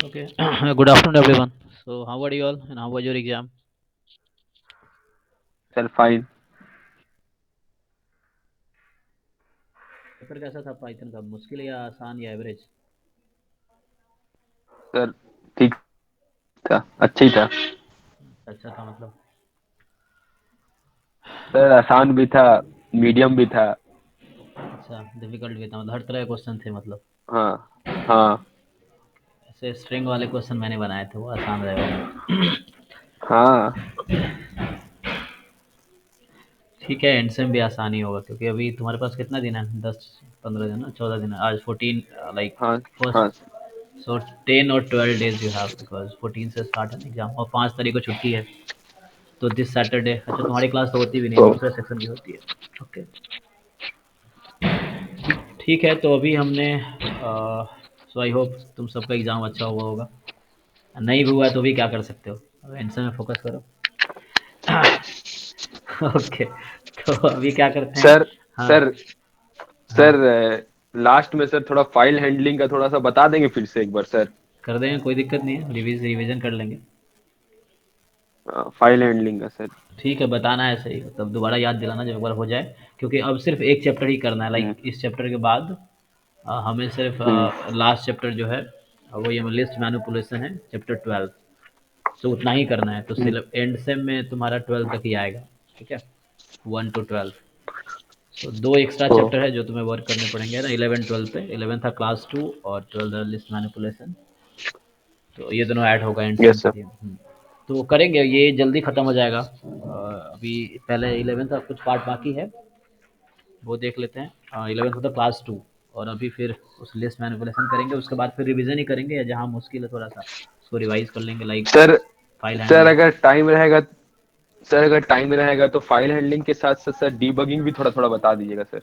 Okay. Good afternoon, everyone. So, how are you all, and how was your exam? Sir fine. Paper कैसा था Python का? मुश्किल या आसान या एवरेज? सर ठीक था, अच्छा ही था। अच्छा था मतलब। सर आसान भी था, मीडियम भी था। अच्छा, डिफिकल्ट भी था मतलब, हर तरह के क्वेश्चन थे मतलब। हाँ हाँ ऐसे स्ट्रिंग वाले क्वेश्चन मैंने बनाए थे, वो आसान रहेगा। हाँ। ठीक है, एंड से भी आसान ही होगा क्योंकि अभी तुम्हारे पास कितना दिन है? 10-15 दिन ना, 14 दिन है आज। 14, लाइक हाँ हाँ फर्स्ट। सो 10 और 12 days यू हैव, बिकॉज 14 से स्टार्ट है ना एग्जाम, और 5 तारीख को छुट्टी है। तो दिस सैटरडे, अच्छा तुम्हारी क्लास तो होती भी नहीं, तो दूसरे सेक्शन की होती है। ओके। ठीक है, तो अभी हमने सो आई होप तुम सबका एग्ज़ाम अच्छा हुआ होगा। नहीं भी हुआ है तो भी क्या कर सकते हो, अब आंसर में फोकस करो। ओके, तो अभी क्या करते हैं? सर हाँ सर हाँ, सर लास्ट में सर थोड़ा फाइल हैंडलिंग का थोड़ा सा बता देंगे फिर से एक बार सर। कर देंगे, कोई दिक्कत नहीं है, रिवीजन कर लेंगे। फाइल हैंडलिंग का सर। ठीक है, बताना है सही, मतलब दोबारा याद दिलाना जब एक बार हो जाए, क्योंकि अब सिर्फ एक चैप्टर ही करना है, हम्म लाइक इस चैप्टर के बाद हमें सिर्फ हम्म लास्ट चैप्टर जो है वो ये लिस्ट मैनिपुलेशन है, चैप्टर 12। सो उतना ही करना है, तो हम्म, सिर्फ एंड सेम में तुम्हारा 12 तक ही आएगा। ठीक है, 1 to 12। सो दो एक्स्ट्रा ओ चैप्टर है जो तुम्हें वर्क करने पड़ेंगे ना, 11 12 पे। 11 था क्लास 2 और 12 था लिस्ट मैनिपुलेशन। तो ये दोनों ऐड होगा एंड सेम यस के सर। लिए। तो करेंगे, ये जल्दी ख़त्म हो जाएगा। अभी पहले 11 का कुछ पार्ट बाकी है, वो देख लेते हैं। 11 होता क्लास 2, और अभी फिर उस लिस्ट मैनिपुलेशन करेंगे, उसके बाद फिर रिवीजन ही करेंगे, या जहाँ मुश्किल है थोड़ा सा उसको रिवाइज कर लेंगे, like sir file sir handling. अगर टाइम रहेगा सर अगर टाइम रहेगा तो फाइल हैंडलिंग के साथ साथ सर डीबगिंग भी थोड़ा थोड़ा बता दीजिएगा सर।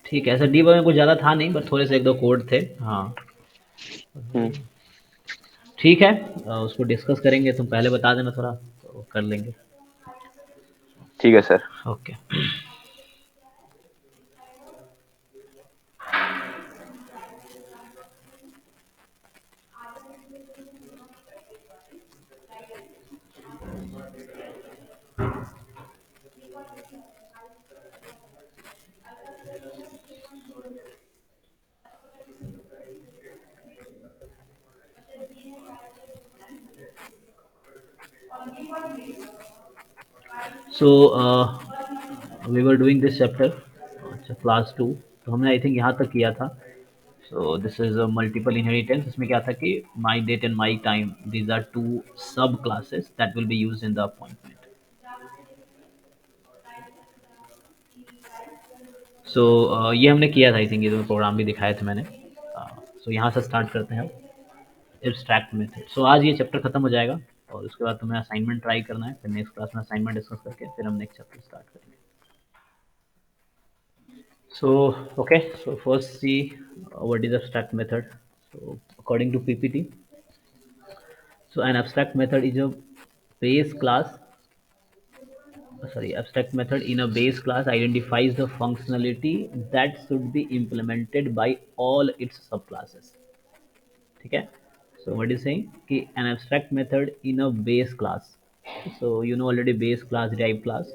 ठीक है, ऐसा डीबग में कुछ ज़्यादा था नहीं, बस थोड़े से एक दो कोड थे। हाँ हम्म, ठीक है, उसको डिस्कस करेंगे, तुम पहले बता देना थोड़ा तो कर लेंगे। ठीक है sir. Okay. So we were doing this chapter, अच्छा क्लास 2। तो हमने आई थिंक यहाँ तक किया था। So this is a multiple inheritance. इसमें क्या था कि my date and my time, these are two sub classes that will be use in the appointment. सो ये हमने किया था आई थिंक, ये तो प्रोग्राम भी दिखाए थे मैंने। सो यहाँ से स्टार्ट करते हैं एब्स्ट्रैक्ट मेथड। सो आज ये चैप्टर खत्म हो जाएगा, और उसके बाद तुम्हें असाइनमेंट ट्राई करना है, फिर नेक्स्ट क्लास में असाइनमेंट डिस्कस करके फिर हम नेक्स्ट चैप्टर स्टार्ट करेंगे। So, okay, so first see what is abstract method. So, according to PPT, so an abstract method is a base class, sorry, abstract method in a base class identifies the functionality that should be implemented by all its subclasses. ठीक है, so what is saying कि an abstract method in a base class, so you know already base class, derived class.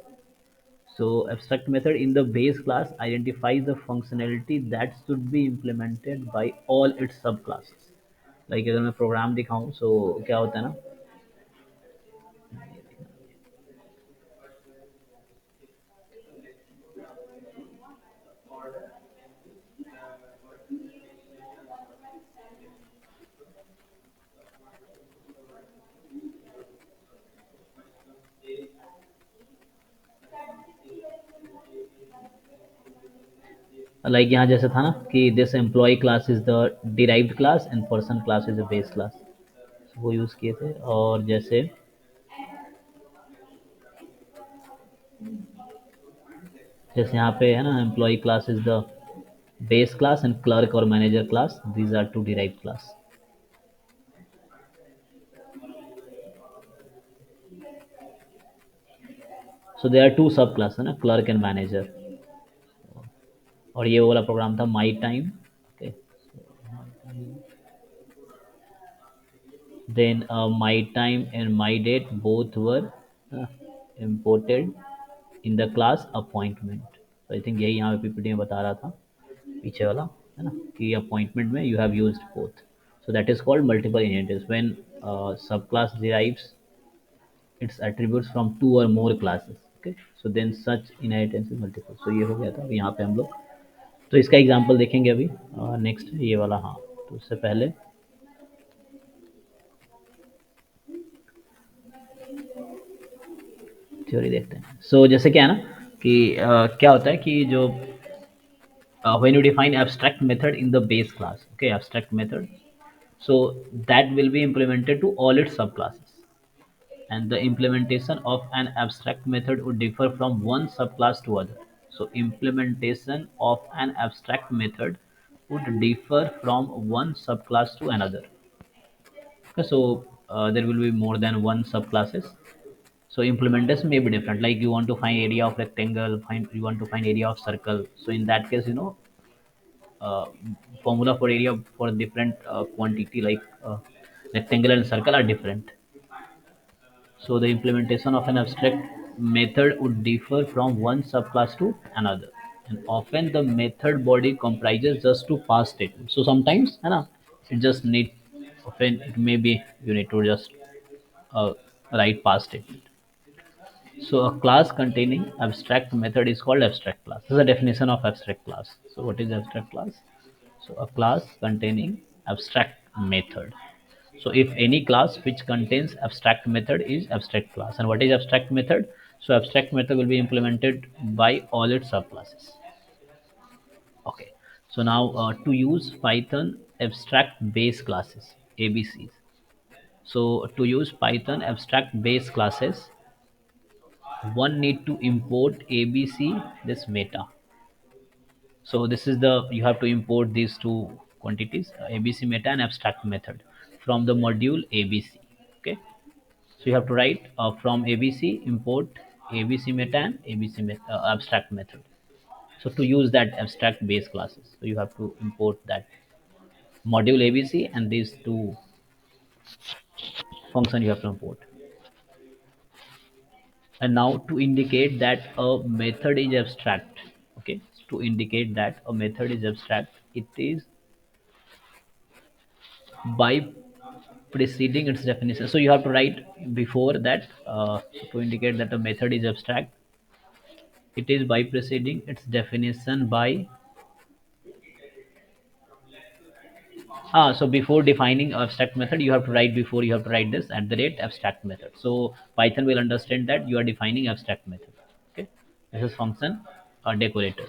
So abstract method in the base class identifies the functionality that should be implemented by all its subclasses. Like अगर मैं programme दिखाऊं, so क्या होता है ना, like यहाँ जैसे था ना कि this employee class is the derived class and person class is the base class, वो यूज़ किए थे। और जैसे जैसे यहाँ पे है ना, employee class is the base class and clerk और manager class, these are two derived class. So they are two sub class है ना, क्लर्क एंड मैनेजर। और ये वाला प्रोग्राम था my time. Okay, Then my time and my date both were uh, imported in the class appointment. So I think यही यहाँ पे PPT में बता रहा था पीछे वाला, है ना, कि appointment में you have used both. So that is called multiple inheritance when subclass derives its attributes from two or more classes. Okay, so then such inheritance is multiple. So ये हो गया था, अभी यहाँ पे हम लोग तो इसका एग्जांपल देखेंगे अभी। नेक्स्ट ये वाला, हाँ, तो उससे पहले थ्योरी देखते हैं। सो जैसे क्या है ना कि क्या होता है कि जो when you define abstract method in the base class, okay, abstract method, so that will be implemented to all its subclasses, and the implementation of an abstract method would differ from one subclass to other. So implementation of an abstract method would differ from one subclass to another. Okay, so there will be more than one subclasses. So implementation may be different. Like you want to find area of rectangle, find you want to find area of circle. So in that case, uh, formula for area for different quantity like rectangle and circle are different. So the implementation of an abstract method would differ from one subclass to another. And often the method body comprises just two pass statements. So sometimes, it just need, often it may be you need to just uh, write pass statement. So a class containing abstract method is called abstract class. This is the definition of abstract class. So what is abstract class? So a class containing abstract method. So if any class which contains abstract method is abstract class. And what is abstract method? So abstract method will be implemented by all its subclasses. Okay. So now to use Python abstract base classes, ABCs. So to use Python abstract base classes, one need to import ABC this meta. So this is the, you have to import these two quantities, ABC meta and abstract method, from the module ABC. Okay, so you have to write from ABC import ABC meta and abstract method. So to use that abstract base classes, so you have to import that module ABC and these two function you have to import. And now to indicate that a method is abstract, okay, to indicate that a method is abstract, it is by preceding its definition. So you have to write before that, to indicate that a method is abstract, it is by preceding its definition by so before defining abstract method, you have to write before, you have to write this at the rate abstract method. So Python will understand that you are defining abstract method. Okay, this is function decorator.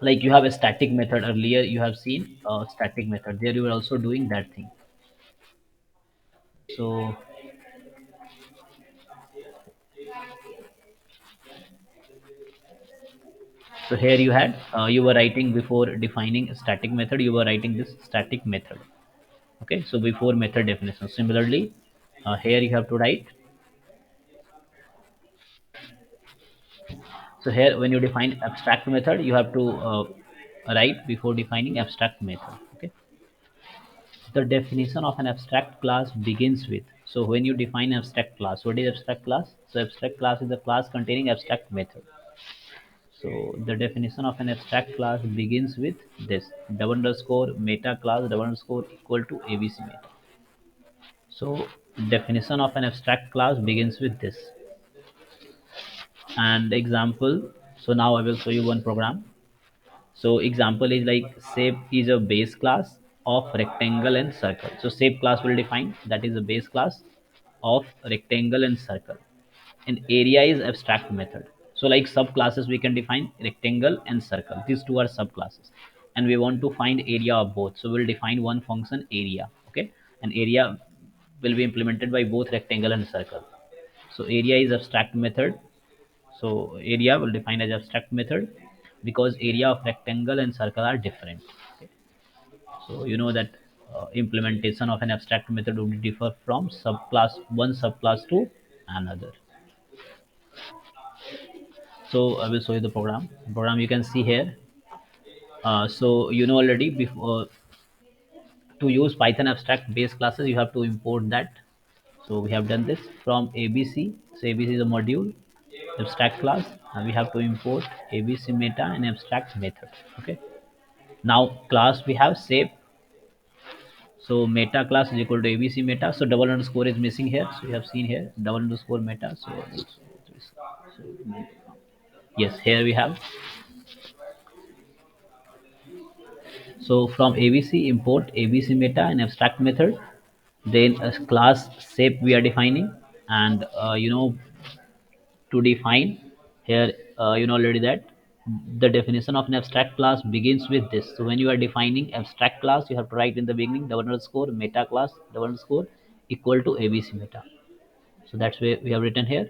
Like you have a static method, earlier you have seen a static method, there you are also doing that thing. So so here you had, you were writing before defining a static method, you were writing this static method. Okay, so before method definition, similarly here you have to write. So here when you define abstract method, you have to write before defining abstract method. Okay, the definition of an abstract class begins with, so when you define abstract class, what is abstract class? So abstract class is a class containing abstract method. So the definition of an abstract class begins with this double underscore meta class double underscore equal to ABC meta. So definition of an abstract class begins with this. And example, so now I will show you one program. So example is like shape is a base class of rectangle and circle. So shape class will define that is a base class of rectangle and circle. And area is abstract method. So like subclasses we can define rectangle and circle. These two are subclasses. And we want to find area of both. So we'll define one function area. Okay. And area will be implemented by both rectangle and circle. So area is abstract method. So area will define as abstract method because area of rectangle and circle are different. Okay. So you know that implementation of an abstract method would differ from subclass one subclass to another. So I will show you the program. Program you can see here. So you know already before. to use Python abstract base classes, you have to import that. So we have done this from ABC. So ABC is a module, abstract class, and we have to import ABC meta and abstract method. Okay. Now class we have shape. So meta class is equal to ABC meta. So double underscore is missing here. So you have seen here double underscore meta. Yes, here we have. So from ABC import ABC meta and abstract method. Then a class shape we are defining, and to define here, you know already that the definition of an abstract class begins with this. So when you are defining abstract class, you have to write in the beginning double underscore meta class double underscore equal to ABC meta. So that's where we have written here.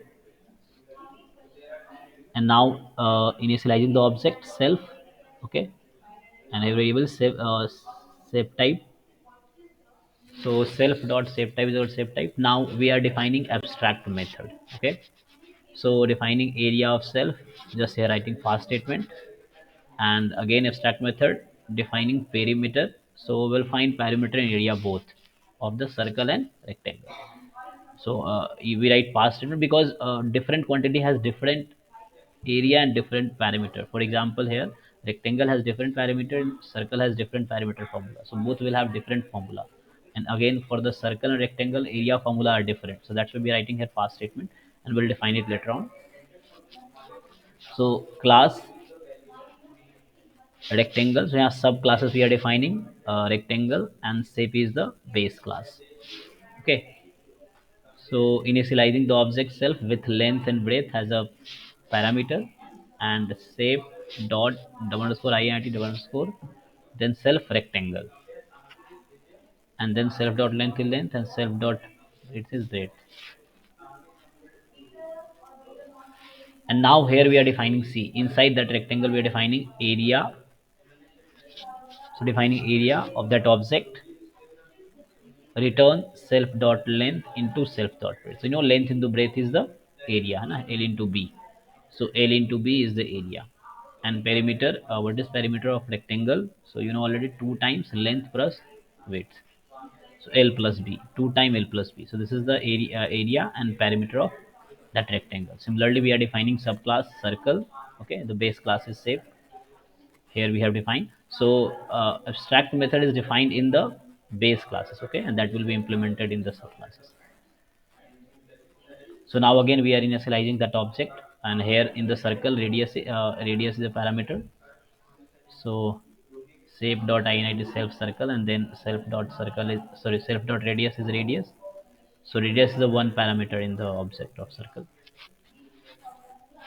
And now initializing the object self. Okay. And a variable shape type. So self dot shape type is our shape type. Now we are defining abstract method. Okay. So defining area of self, just here writing fast statement, and again abstract method defining perimeter. So we'll find perimeter and area both of the circle and rectangle. So we write past statement because different quantity has different area and different parameter. For example, here rectangle has different parameter, circle has different parameter formula. So both will have different formula. And again for the circle and rectangle, area formula are different. So that's why we are writing here past statement, and we'll define it later on. So class rectangle. So yeah, sub classes we are defining rectangle, and shape is the base class. Okay. So initializing the object self with length and breadth as a parameter, and shape dot double underscore IIT double underscore, then self rectangle, and then self dot length is length and self dot breadth is breadth. And now here we are defining C. Inside that rectangle we are defining area. So defining area of that object, return self dot length into self dot breadth. So length into breadth is the area, na? L into B. So L into B is the area. And perimeter, what is perimeter of rectangle? So already 2 times length plus width. So L plus B, 2 times L plus B. So this is the area and perimeter of that rectangle. Similarly, we are defining subclass circle. Okay, the base class is shape. Here we have defined. So abstract method is defined in the base classes. Okay, and that will be implemented in the subclasses. So now again we are initializing that object, and here in the circle radius is a parameter. So shape dot init is self circle, and then self dot circle is, sorry, self dot radius is radius. So radius is the one parameter in the object of circle.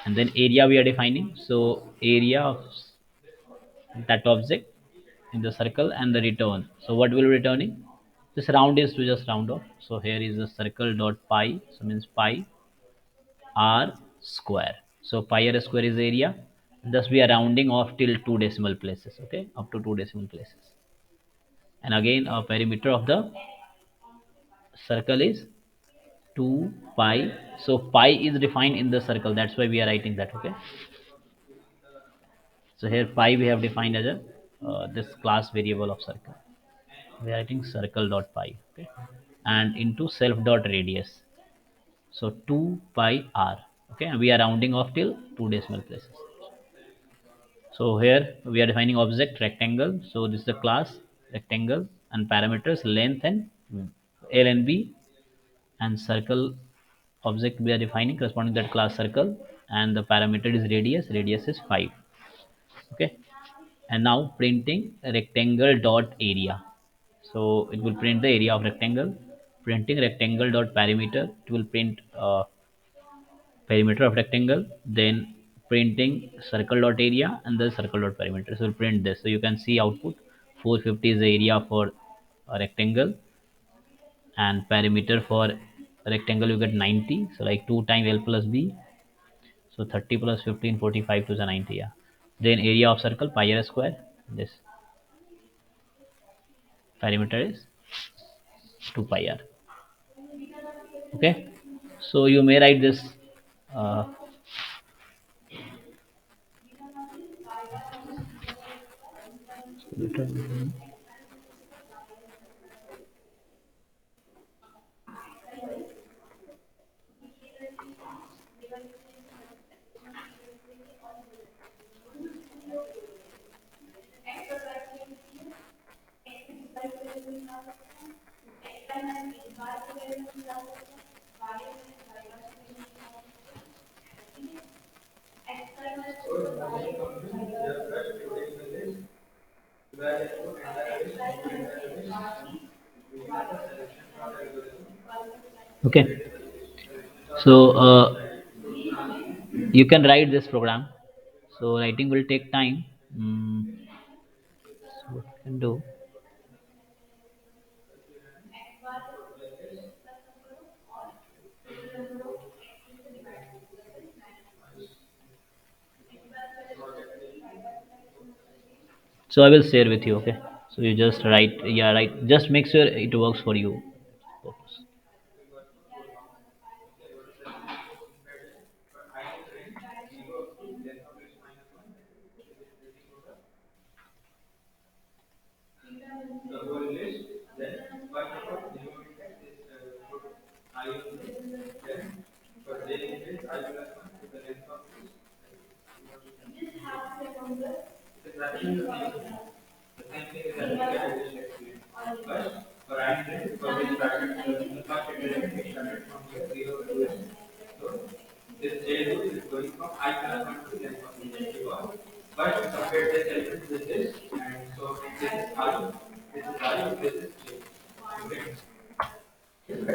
And then area we are defining. So area of that object in the circle, and the return. So what will returning? This round is to just round off. So here is the circle dot pi. So means pi r square. So pi r square is area. Thus we are rounding off till 2 decimal places. Okay, up to 2 decimal places. And again our perimeter of the circle is 2 pi. So pi is defined in the circle. That's why we are writing that. Okay. So here pi we have defined as a this class variable of circle. We are writing circle dot pi. Okay. And into self dot radius. So 2 pi r. Okay, and we are rounding off till 2 decimal places. So here we are defining object rectangle. So this is the class rectangle, and parameters length and L and B, and circle object we are defining corresponding to that class circle, and the parameter is radius. Radius is 5. Okay, and now printing rectangle dot area. So it will print the area of rectangle. Printing rectangle dot perimeter. It will print perimeter of rectangle, then printing circle dot area and the circle dot perimeter. So we'll print this. So you can see output 450 is the area for a rectangle, and perimeter for rectangle you get 90. So like 2 times L plus B. So 30 plus 15, 45 to the 90. Yeah. Then area of circle pi r square. This perimeter is 2 pi r. Okay. So you may write this. Uh, Okay. So you can write this program. So writing will take time. So what you can do? So I will share with you. Okay. So you just write. Yeah, right. Just make sure it works for you.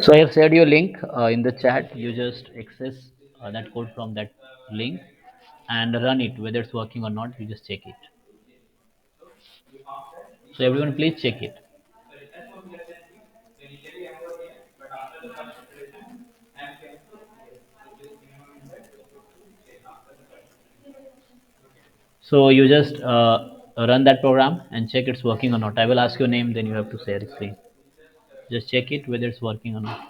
So I have shared your link in the chat. You just access that code from that link and run it. Whether it's working or not, you just check it. So everyone, please check it. So you just run that program and check it's working or not. I will ask your name, then you have to share screen. Just check it whether it's working or not.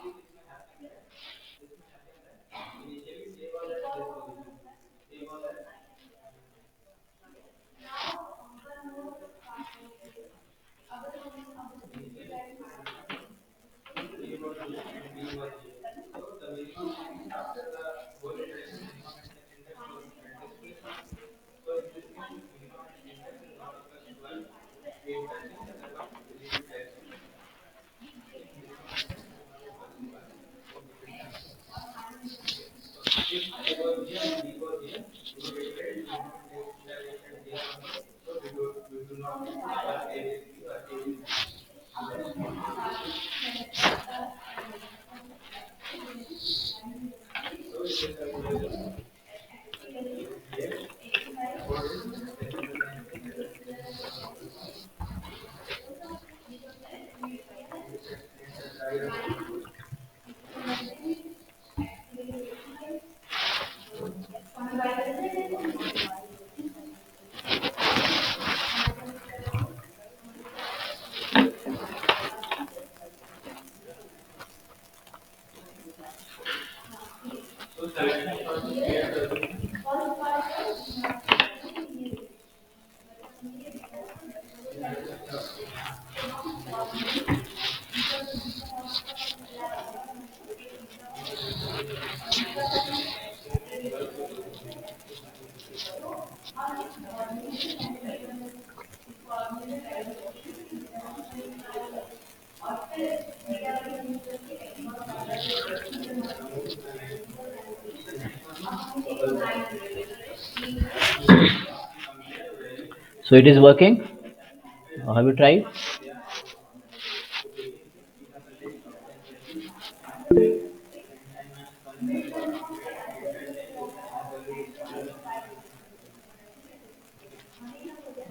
So it is working. Have you tried?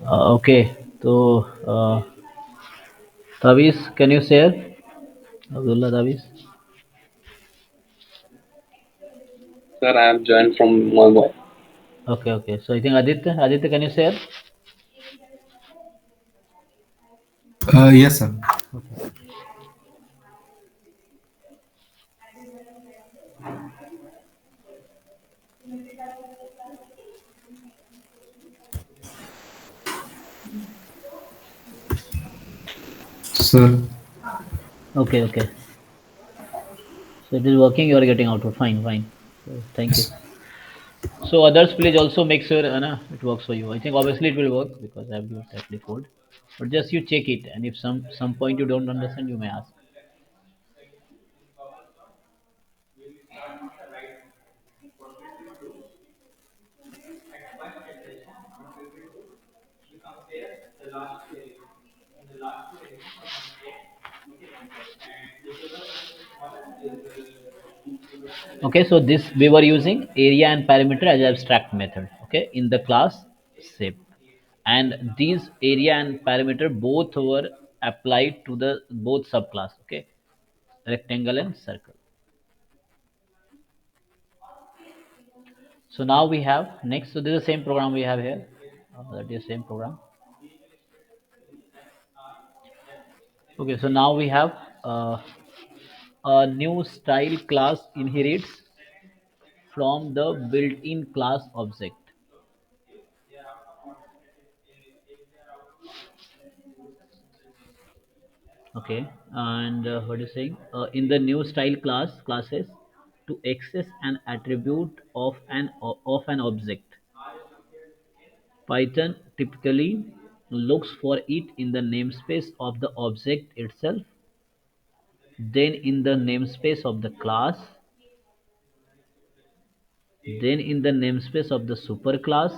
Okay. So Tavis, can you share? Abdullah Tavis. Sir, I have joined from Mumbai. Okay, okay. So I think Aditya. Aditya, can you share? Yes, sir. Sir, Okay, okay. So it is working. You are getting output. Fine, fine. So thank you. yes. So others, please also make sure it works for you. I think obviously it will work because I have given exactly code. But just you check it, and if some point you don't understand, you may ask. Okay, so this we were using area and perimeter as abstract method. Okay, in the class shape, and these area and perimeter both were applied to the both subclass. Okay, rectangle and circle. So now we have next. So this is the same program we have here. That is same program. Okay, so now we have uh, a new style class inherits from the built-in class object. Okay, and what is saying in the new style classes to access an attribute of an object. Python typically looks for it in the namespace of the object itself, then in the namespace of the class, then in the namespace of the superclass,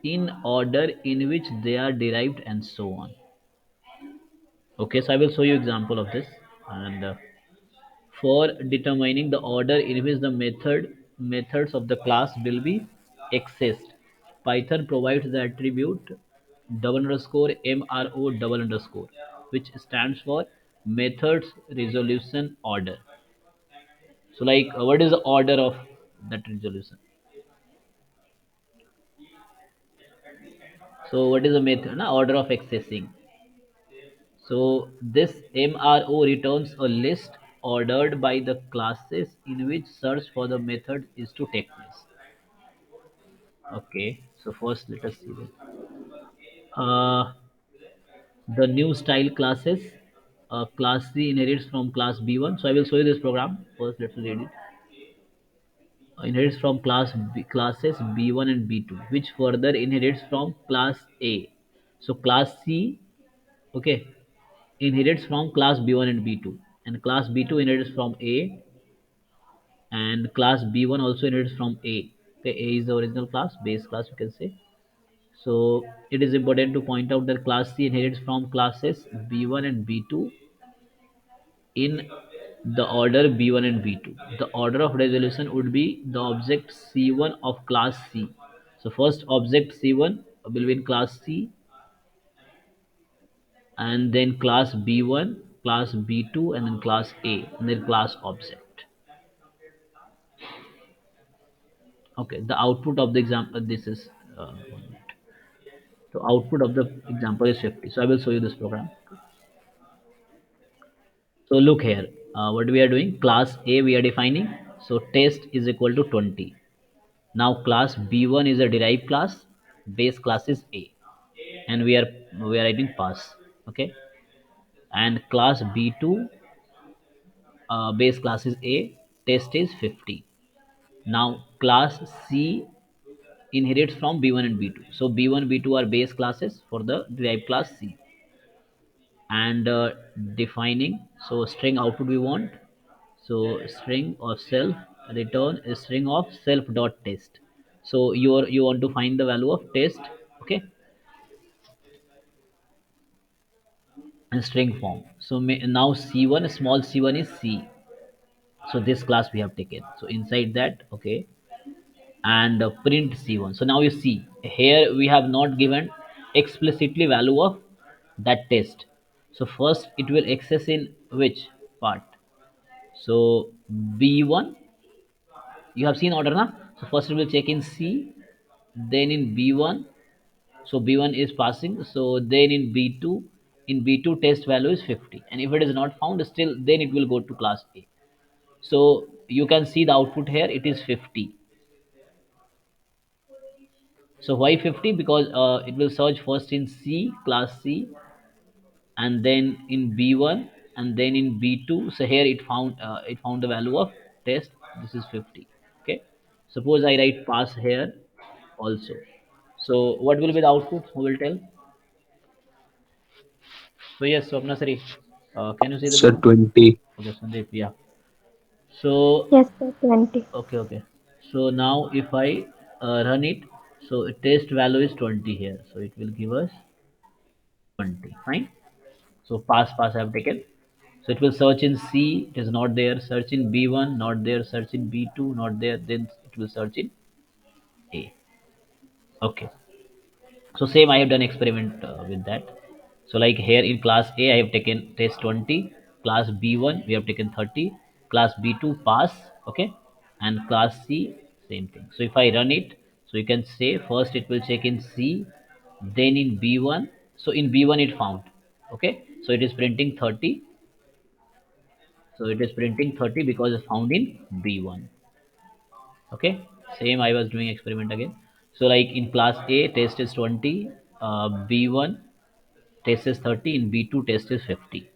in order in which they are derived, and so on. Okay, so I will show you example of this. And for determining the order in which the methods of the class will be accessed, Python provides the attribute double underscore mro double underscore, which stands for methods resolution order. So like what is the order of that resolution? So what is the method? Na? Order of accessing. So this MRO returns a list ordered by the classes in which search for the method is to take place. Okay, so first let us see this. The new style classes. Class C inherits from class B1. So I will show you this program. First, let's read it. Inherits from classes B1 and B2, which further inherits from class A. So class C, okay, inherits from class B1 and B2, and class B2 inherits from A, and class B1 also inherits from A. Okay, A is the original class, base class, you can say. So it is important to point out that class C inherits from classes B1 and B2 in the order B1 and B2. The order of resolution would be the object C1 of class C. So first object C1 will be in class C, and then class B1, class B2, and then class A, and then class object. Okay, the output of the example, this is uh, the output of the example is 50. So I will show you this program. So look here, what we are doing, class A we are defining. So test is equal to 20. Now class B1 is a derived class, base class is A, and we are writing pass. Okay, and class B2, base class is A, test is 50. Now class C inherits from B1 and B2. So B1, B2 are base classes for the derived class C, and defining. So string output we want. So string of self return a string of self dot test. So you want to find the value of test. Okay, in string form. So now C1, small c1 is C. So this class we have taken. So inside that, okay, and print C1. So now you see here we have not given explicitly value of that test. So first it will access in which part? So B1, you have seen order na? So first it will check in C, then in B1. So B1 is passing. So then in B2 test value is 50, and if it is not found still, then it will go to class A. So you can see the output here, it is 50. So why 50? Because it will search first in C, class C, and then in B1, and then in B2. So here it found the value of test. This is 50. Okay. Suppose I write pass here also. So what will be the output? Who will tell? So yes, Swapna Sari, can you see the Sir, board? 20. Okay, Sandeep, yeah. So Yes, sir, 20. okay, okay. So now if I run it, so test value is 20 here. So it will give us 20. Fine. So pass I have taken. So it will search in C, it is not there. Search in B1, not there. Search in B2, not there. Then it will search in A. Okay. So same I have done experiment with that. So like here in class A I have taken test 20, class B1 we have taken 30, class B2 pass, okay, and class C same thing. So if I run it, so you can say first it will check in C, then in B1. So in B1 it found, okay, so it is printing 30. So it is printing 30 because it's found in B1. Okay, same I was doing experiment again. So like in class A test is 20, B1 test is 30, in B2 test is 50.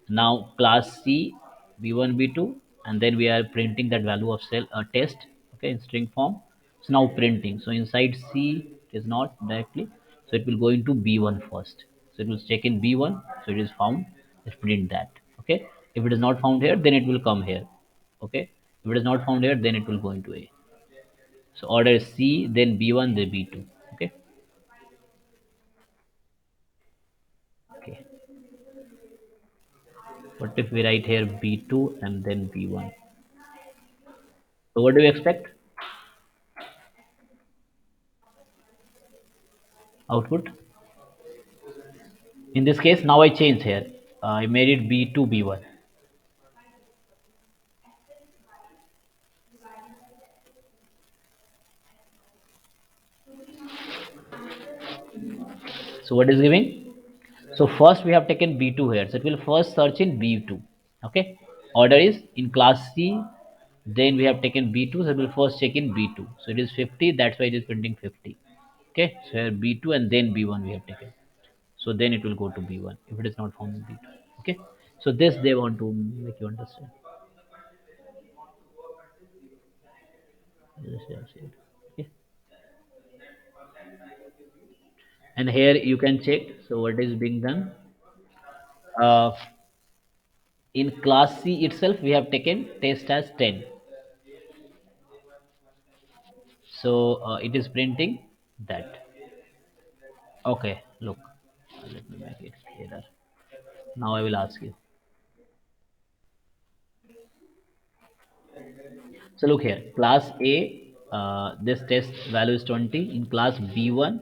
Now class C, B1, B2, and then we are printing that value of cell test, okay, in string form. So now printing. So inside C it is not directly, so it will go into B1 first. So it will check in B1, so it is found. Let's print that. Okay. If it is not found here, then it will come here. Okay. If it is not found here, then it will go into A. So order is C, then B1, then B2. Okay. Okay. What if we write here B2 and then B1? So what do you expect? Output? In this case, now I changed here. I made it B2, B1. So what is giving? So first we have taken B2 here. So it will first search in B2. Okay. Order is in class C. Then we have taken B2. So it will first check in B2. So it is 50. That's why it is printing 50. Okay. So here B2 and then B1 we have taken. So then it will go to B1 if it is not found in B2. Okay. So this they want to make you understand. Yes, yes, yes. Okay. And here you can check. So what is being done? Uh, in class C itself, we have taken test as 10. So it is printing that. Okay, look. Let me make it clearer. Now I will ask you. So look here. Class A, this test value is 20. In class B1,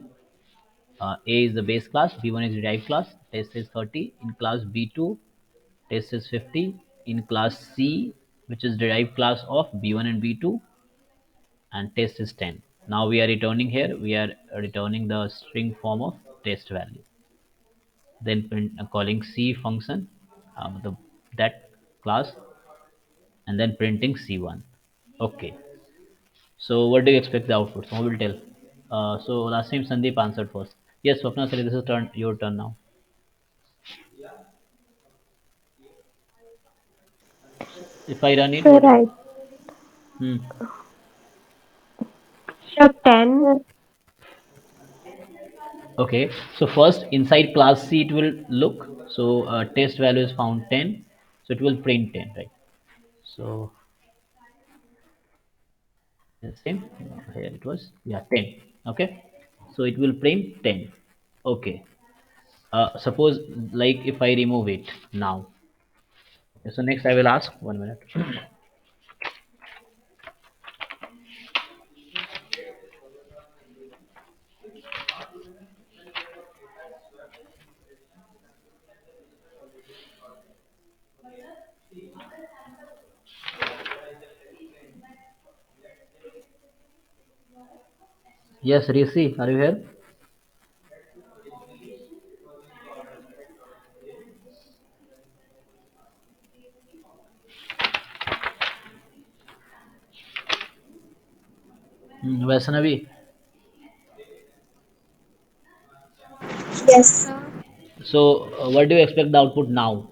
A is the base class, B1 is derived class, test is 30. In class B2, test is 50. In class C, which is derived class of B1 and B2, and test is 10. Now we are returning here, we are returning the string form of test value. Then print, calling C function, that class, and then printing C1. Okay. So what do you expect the output? So who will tell? So last time Sandeep answered first. Yes, Swapna, sorry, this is your turn now. If I run it, So what? right. Hmm. So 10. Okay. So first inside class C it will look. So test value is found 10. So it will print 10, right? So same here it was, yeah, 10. Okay, so it will print 10. Okay, suppose like if I remove it now. Okay, so next I will ask 1 minute. Yes, Rishi, are you here? Vaishnavi. Yes, sir. So what do you expect the output now?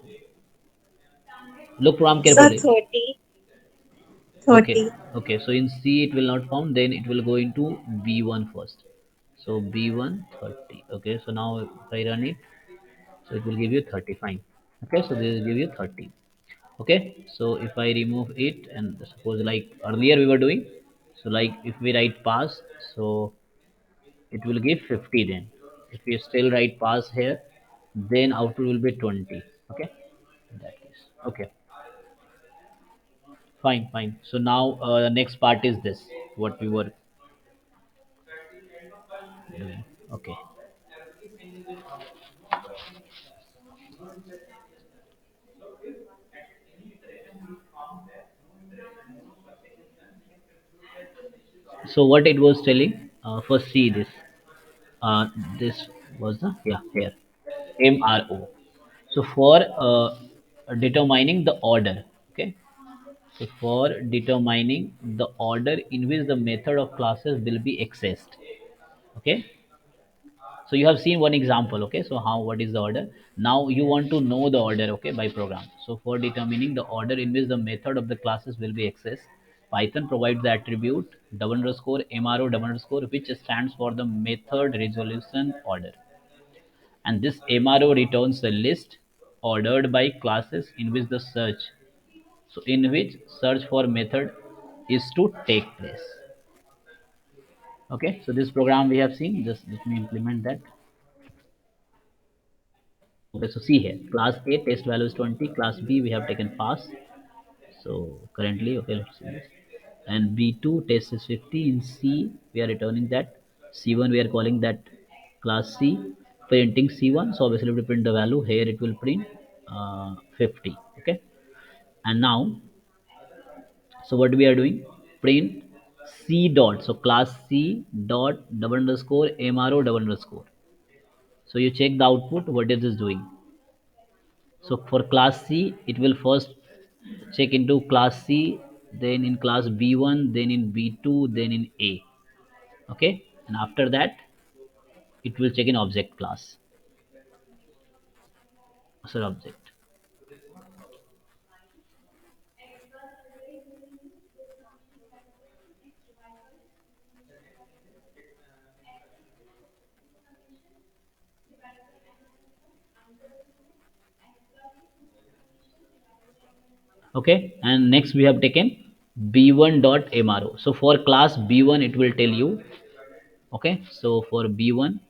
Look from Sir, carefully. 30. Okay, 30. okay. So in C it will not found, then it will go into B1 first. So B1 30. Okay, so now if I run it, so it will give you 30. Fine. Okay, so this will give you 30. Okay, so if I remove it and suppose like earlier we were doing, so like if we write pass, so it will give 50 then. If we still write pass here, then output will be 20. Okay, in that case. Okay, fine, fine. So now the next part is this, what we were doing. Okay. So what it was telling, first see this. This was the, yeah, here, MRO. So for determining the order, okay. So for determining the order in which the method of classes will be accessed, okay. So you have seen one example, okay. So how, what is the order? Now you want to know the order, okay, by program. So for determining the order in which the method of the classes will be accessed, Python provides the attribute double underscore MRO double underscore, which stands for the method resolution order. And this MRO returns a list ordered by classes in which the search, so in which search for method is to take place. Okay, so this program we have seen, just let me implement that. Okay, so see here, class A test value is 20, class B we have taken pass. So currently, okay, let's see this. And B2 test is 50. In C, we are returning that. C1, we are calling that class C, printing C1. So obviously, we print the value. Here it will print 50. Okay. And now, so what we are doing? Print C dot. So class C dot double underscore MRO double underscore. So you check the output. What is this doing? So for class C, it will first check into class C, then in class B1, then in B2, then in A. Okay, and after that, it will check in object class. So object. Okay, and next we have taken B1 dot MRO. So for class B1, it will tell you. Okay, so for B1,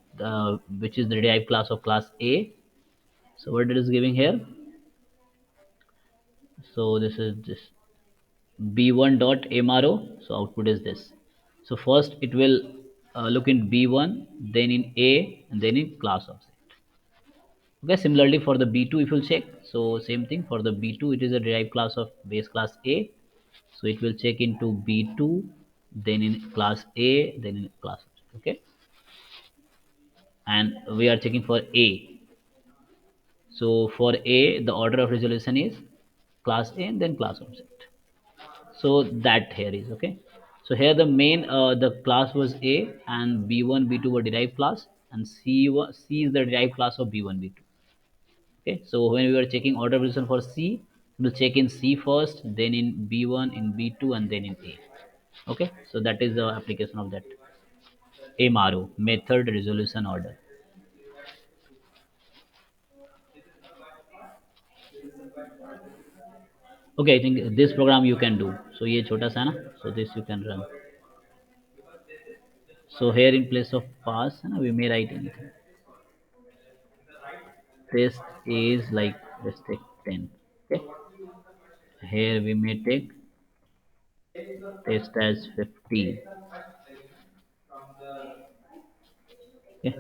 which is the derived class of class A. So what it is giving here? So this is this B1 dot MRO. So output is this. So first it will look in B1, then in A, and then in class object. Okay, similarly for the B2, if you'll check, so same thing for the B2, it is a derived class of base class A. So it will check into B2, then in class A, then in class object. Okay, and we are checking for A. So for A, the order of resolution is class A and then class object. So that here is okay. So here the main the class was A, and B1 B2 were derived class, and C is the derived class of B1 B2. Okay, so when we were checking order of resolution for C, we'll check in C first, then in B1, in B2, and then in A. Okay, so that is the application of that MRO, method resolution order. Okay, I think this program you can do. So ये छोटा सा ना, so this you can run. So here in place of pass, है ना, we may write anything. Test is like, let's take 10. Okay, here we may take test as 15. Okay.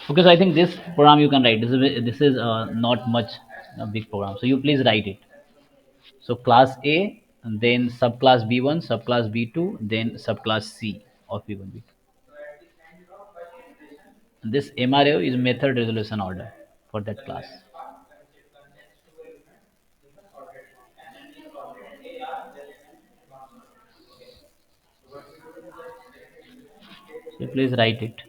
Okay, so I think this program you can write. This is not much a big program. So you please write it. So class A, and then subclass B1, subclass B2, then subclass C of B1 B2. And this MRO is method resolution order for that class. So please write it.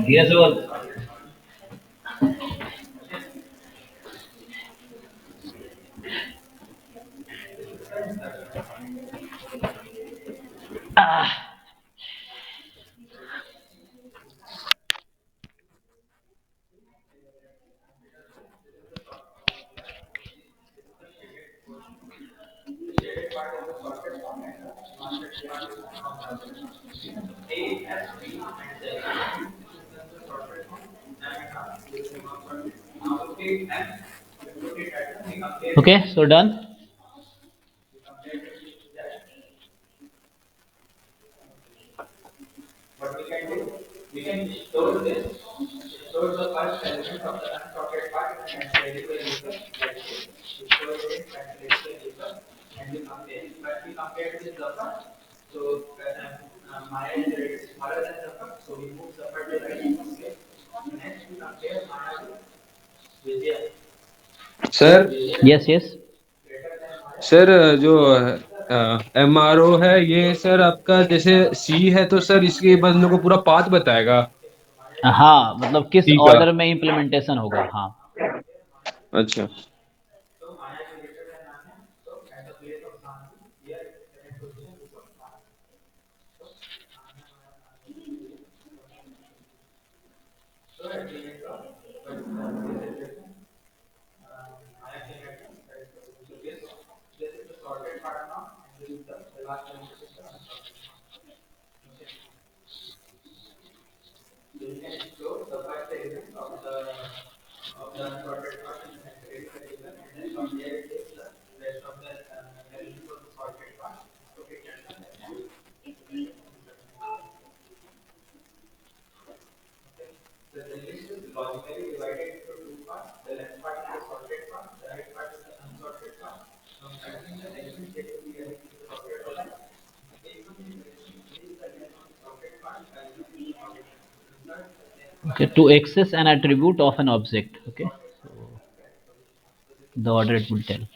धीरे से बोल. Okay, so done. Sir Yes, yes. Sir जो MRO है ये sir आपका जैसे सी है तो सर इसके बाद हम लोग को पूरा पाथ बताएगा हाँ, मतलब किस सी का। ऑर्डर में इम्प्लीमेंटेशन होगा. हाँ. अच्छा Okay, to access an attribute of an object. Okay, so the order it will tell.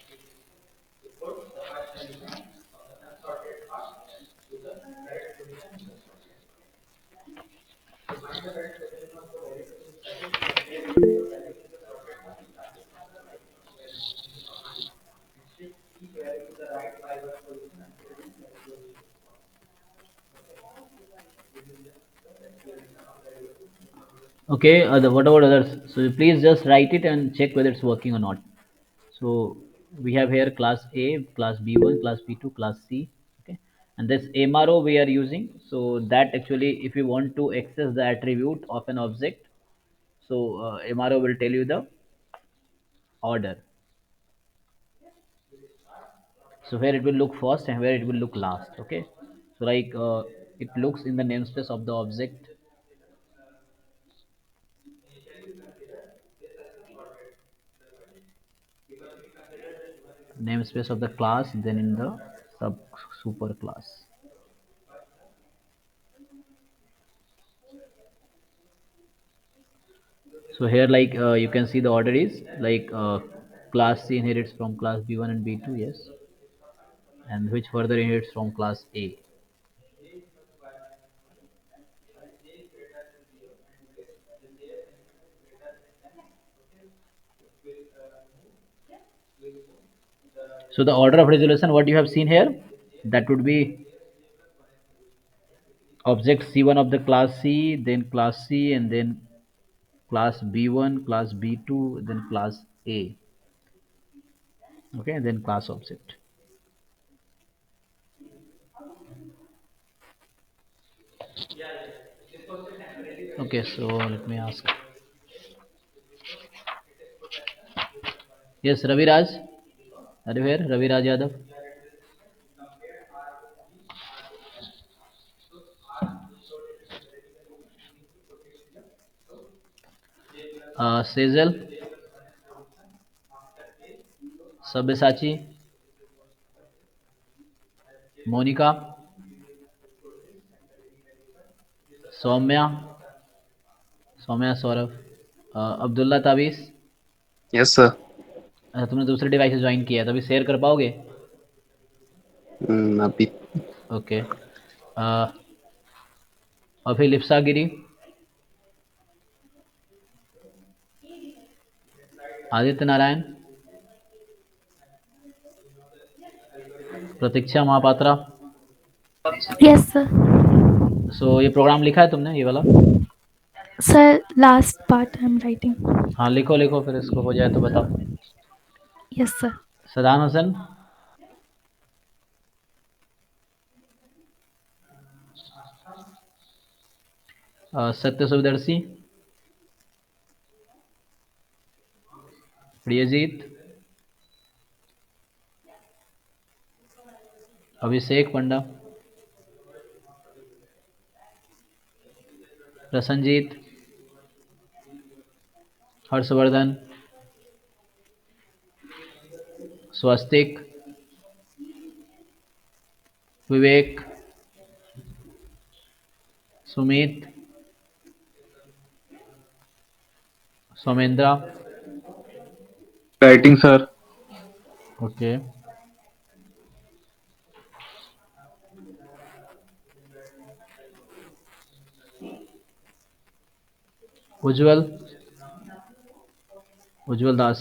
Okay, what about others? So please just write it and check whether it's working or not. So we have here class A, class B1, class B2, class C. Okay, and this MRO we are using. So that actually, if you want to access the attribute of an object, so MRO will tell you the order. So where it will look first and where it will look last. Okay, so like it looks in the namespace of the object, namespace of the class, then in the sub super class. So here like you can see the order is like class C inherits from class B1 and B2, yes, and which further inherits from class A. So the order of resolution, what you have seen here, that would be object C1 of the class C, then class C, and then class B1, class B2, then class A. Okay, and then class object. Okay, so let me ask. Yes, Ravi Raj. Are you here? Ravi Raj Yadav. Sezel. Sabyasachi. Monica. Soumya. Soumya Saurabh. Abdullah Tavis. Yes sir. अच्छा, तुमने दूसरे device से join किया है तो अभी share कर पाओगे? अभी ओके. अभिलिप्सा गिरी. आदित्य नारायण. प्रतीक्षा महापात्रा. Yes, sir. सो ये प्रोग्राम लिखा है तुमने, ये वाला? Sir, last part I'm writing. हाँ लिखो लिखो, फिर इसको हो जाए तो बताओ. Yes, sir. Sadan Hasan. Satya Sudarshi. Priyajit. Abhishek Panda. Prasannajit. Harshvardhan. Swastik. Vivek. Sumit. Somendra. Writing sir. Okay. Ujjwal. Ujjwal Das.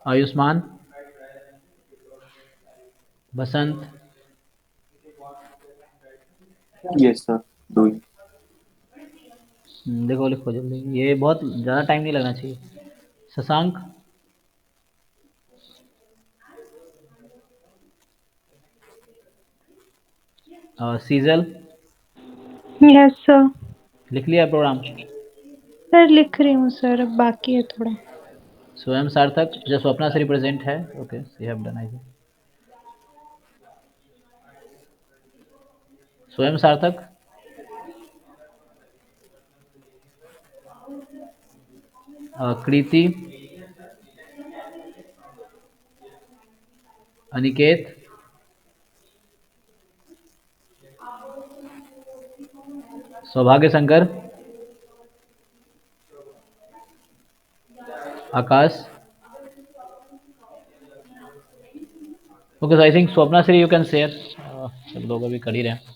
Ayushman. Basant. Yes sir, doing. देखो लिखो जल्दी, ये बहुत ज़्यादा टाइम नहीं लगना चाहिए. शशांक. सीजल. Yes, sir. लिख लिया प्रोग्राम? सर लिख रही हूँ सर, अब बाकी है थोड़ा. स्वयं सार्थक. जो स्वप्ना से रिप्रेजेंट है. Okay, she have done I think. Swayam Sarthak. Kriti. Aniket. Saubhagya Shankar. Akash. Okay, so I think Swapna Shri you can share. सब लोग अभी कर ही रहे हैं.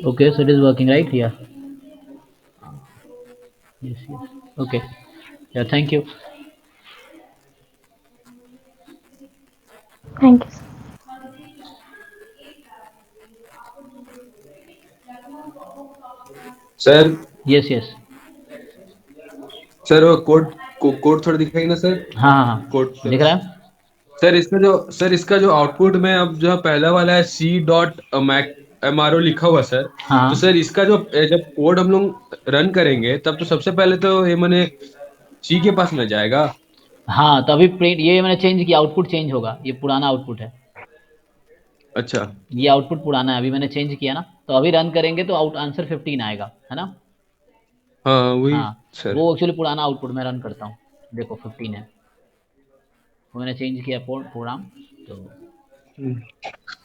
Okay, so it is working, right? Yeah. Yes, yes. Okay. Yeah, thank you. Thank you, sir. Sir Yes, yes. Sir वो code थोड़ा दिखाएंगे ना सर? हाँ हाँ हाँ, कोड दिख सर। रहा है। सर इसका जो आउटपुट में अब जो पहला वाला है सी डॉट मैक MRO लिखा हुआ सर। तो हाँ सर इसका जो जब कोड हम लोग रन करेंगे तब तो सबसे पहले तो ये मैंने सी के पास में जाएगा। हाँ, तो अभी प्रिंट ये मैंने चेंज किया, आउटपुट चेंज होगा, ये पुराना आउटपुट है। अच्छा। ये आउटपुट पुराना है, अभी मैंने चेंज किया ना, तो अभी रन करेंगे तो आंसर 15 आएगा, है ना। हाँ वही हाँ, सर। वो एक्चुअली पुराना आउटपुट मैं रन करता हूँ। देखो 15 है, वो मैंने चेंज किया प्रोग्राम। तो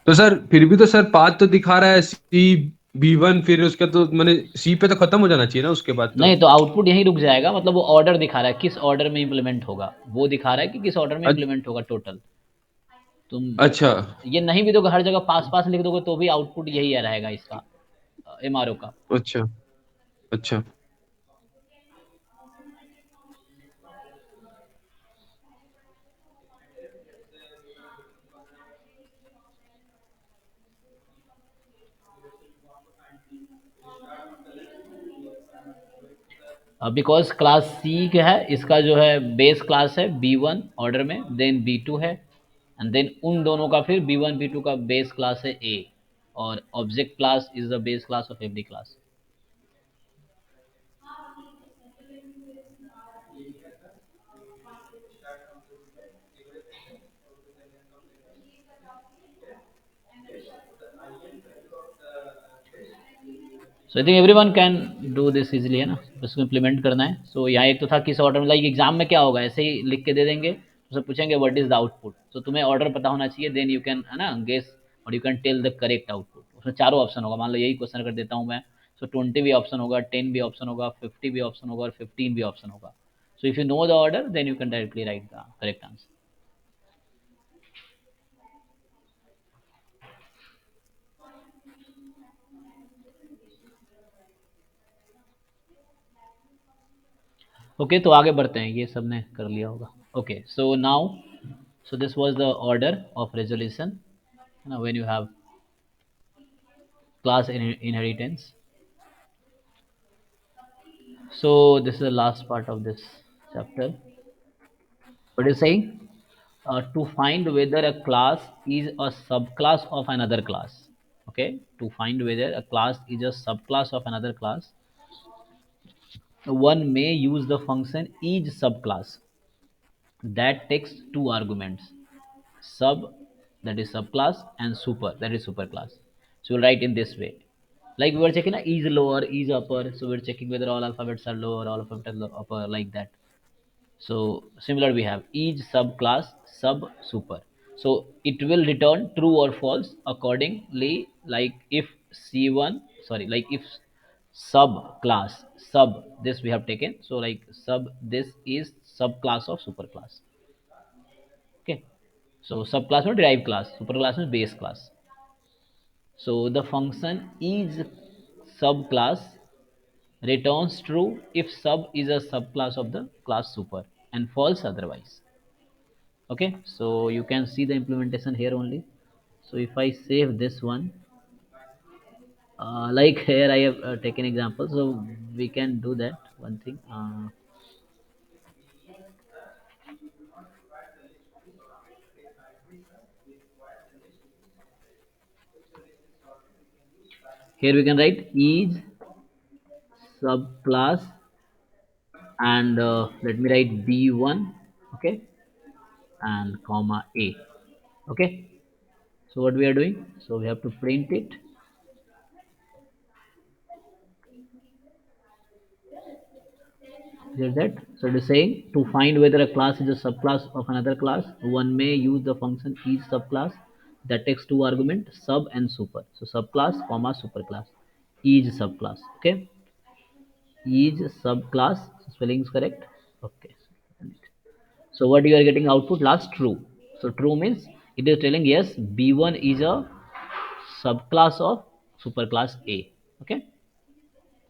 तो सर फिर भी तो सर पाथ तो दिखा रहा है C B1, फिर उसका तो मैंने सी पे तो खत्म हो जाना चाहिए ना उसके बाद तो। नहीं, तो आउटपुट यहीं रुक जाएगा, मतलब वो ऑर्डर दिखा रहा है, किस ऑर्डर में इम्प्लीमेंट होगा, वो दिखा रहा है कि किस ऑर्डर में अ- इम्प्लीमेंट होगा टोटल। तुम अच्छा ये नहीं भी दोगे, हर जगह पास पास लिख दोगे तो भी आउटपुट यही रहेगा इसका, एमआरओ का। अच्छा अच्छा। बिकॉज क्लास सी का है, इसका जो है बेस क्लास है B1 ऑर्डर में, देन B2 है, एंड देन उन दोनों का फिर B1 B2 का बेस क्लास है A, और object class is the base class of every class. So I think everyone can do this easily, है ना, इसको इम्प्लीमेंट करना है। सो यहाँ एक तो था किस ऑर्डर में, लाइक एग्जाम में क्या होगा, ऐसे ही लिख के दे देंगे, तो सब पूछेंगे व्हाट इज द आउटपुट, तो तुम्हें ऑर्डर पता होना चाहिए, देन यू कैन, है ना, गेस, और you can tell the correct output. उसमें चारों ऑप्शन होगा, मान लो यही क्वेश्चन कर देता हूँ मैं, सो 20 भी ऑप्शन होगा, 10 भी ऑप्शन होगा, 50 भी ऑप्शन होगा, और 15 भी ऑप्शन होगा। So if you know the order then you can directly write the correct answer. Okay, तो आगे बढ़ते हैं, ये सब ने कर लिया होगा। Okay, so now, so this was the order of resolution, when you have class inheritance. So this is the last part of this chapter. What is saying? To find whether a class is a subclass of another class. Okay, to find whether a class is a subclass of another class, one may use the function each subclass that takes two arguments, sub, that is subclass, and super, that is superclass. So we'll write in this way, like we were checking is lower, is upper, so we're checking whether all alphabets are lower, all alphabets are upper, like that. So similar, we have each subclass, sub, super. So it will return true or false accordingly, like if c1, sorry, like if subclass, sub this we have taken, so like sub this is subclass of superclass. Okay, so subclass means derived class, superclass means base class. So the function is subclass returns true if sub is a subclass of the class super, and false otherwise. Okay, so you can see the implementation here only. So if I save this one, like here I have taken example, so we can do that one thing. Here we can write is subclass, and let me write B1, okay, and comma A. Okay, so what we are doing, so we have to print it. Hear that? So it is saying to find whether a class is a subclass of another class, one may use the function each subclass that takes two arguments, sub and super. So subclass comma superclass, each subclass. Okay, each subclass, spelling is correct. Okay, so what you are getting output last true. So true means it is telling yes, B1 is a subclass of superclass A. Okay,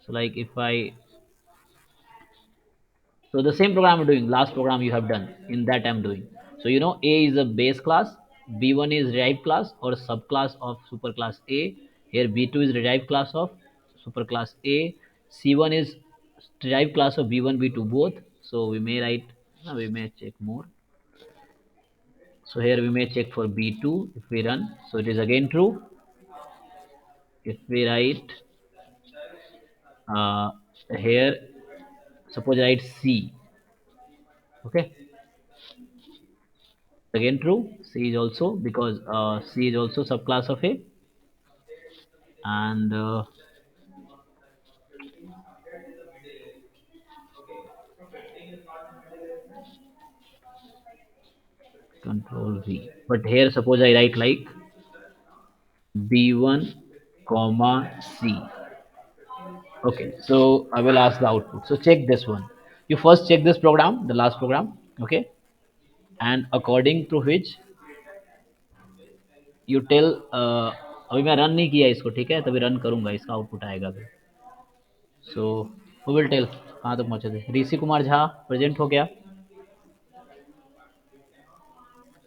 so like if I So the same program I'm doing, last program you have done, in that I'm doing. So you know A is a base class, B1 is derived class or subclass of superclass A. Here B2 is derived class of superclass A. C1 is derived class of B1, B2 both. So we may write, we may check more. So here we may check for B2 if we run. So it is again true. If we write uh, here, suppose I write C, okay, again true. C is also, because C is also subclass of A, and control V. But here suppose I write like B1 comma C. Okay, so I will ask the output. So check this one. You first check this program, the last program, okay, and according to which you tell, अभी मैं run नहीं किया इसको, ठीक है, तभी run करूंगा, इसका आउटपुट आएगा अभी. सो हु विल टेल, कहाँ तक पहुँचे थे? ऋषि कुमार झा प्रेजेंट हो गया,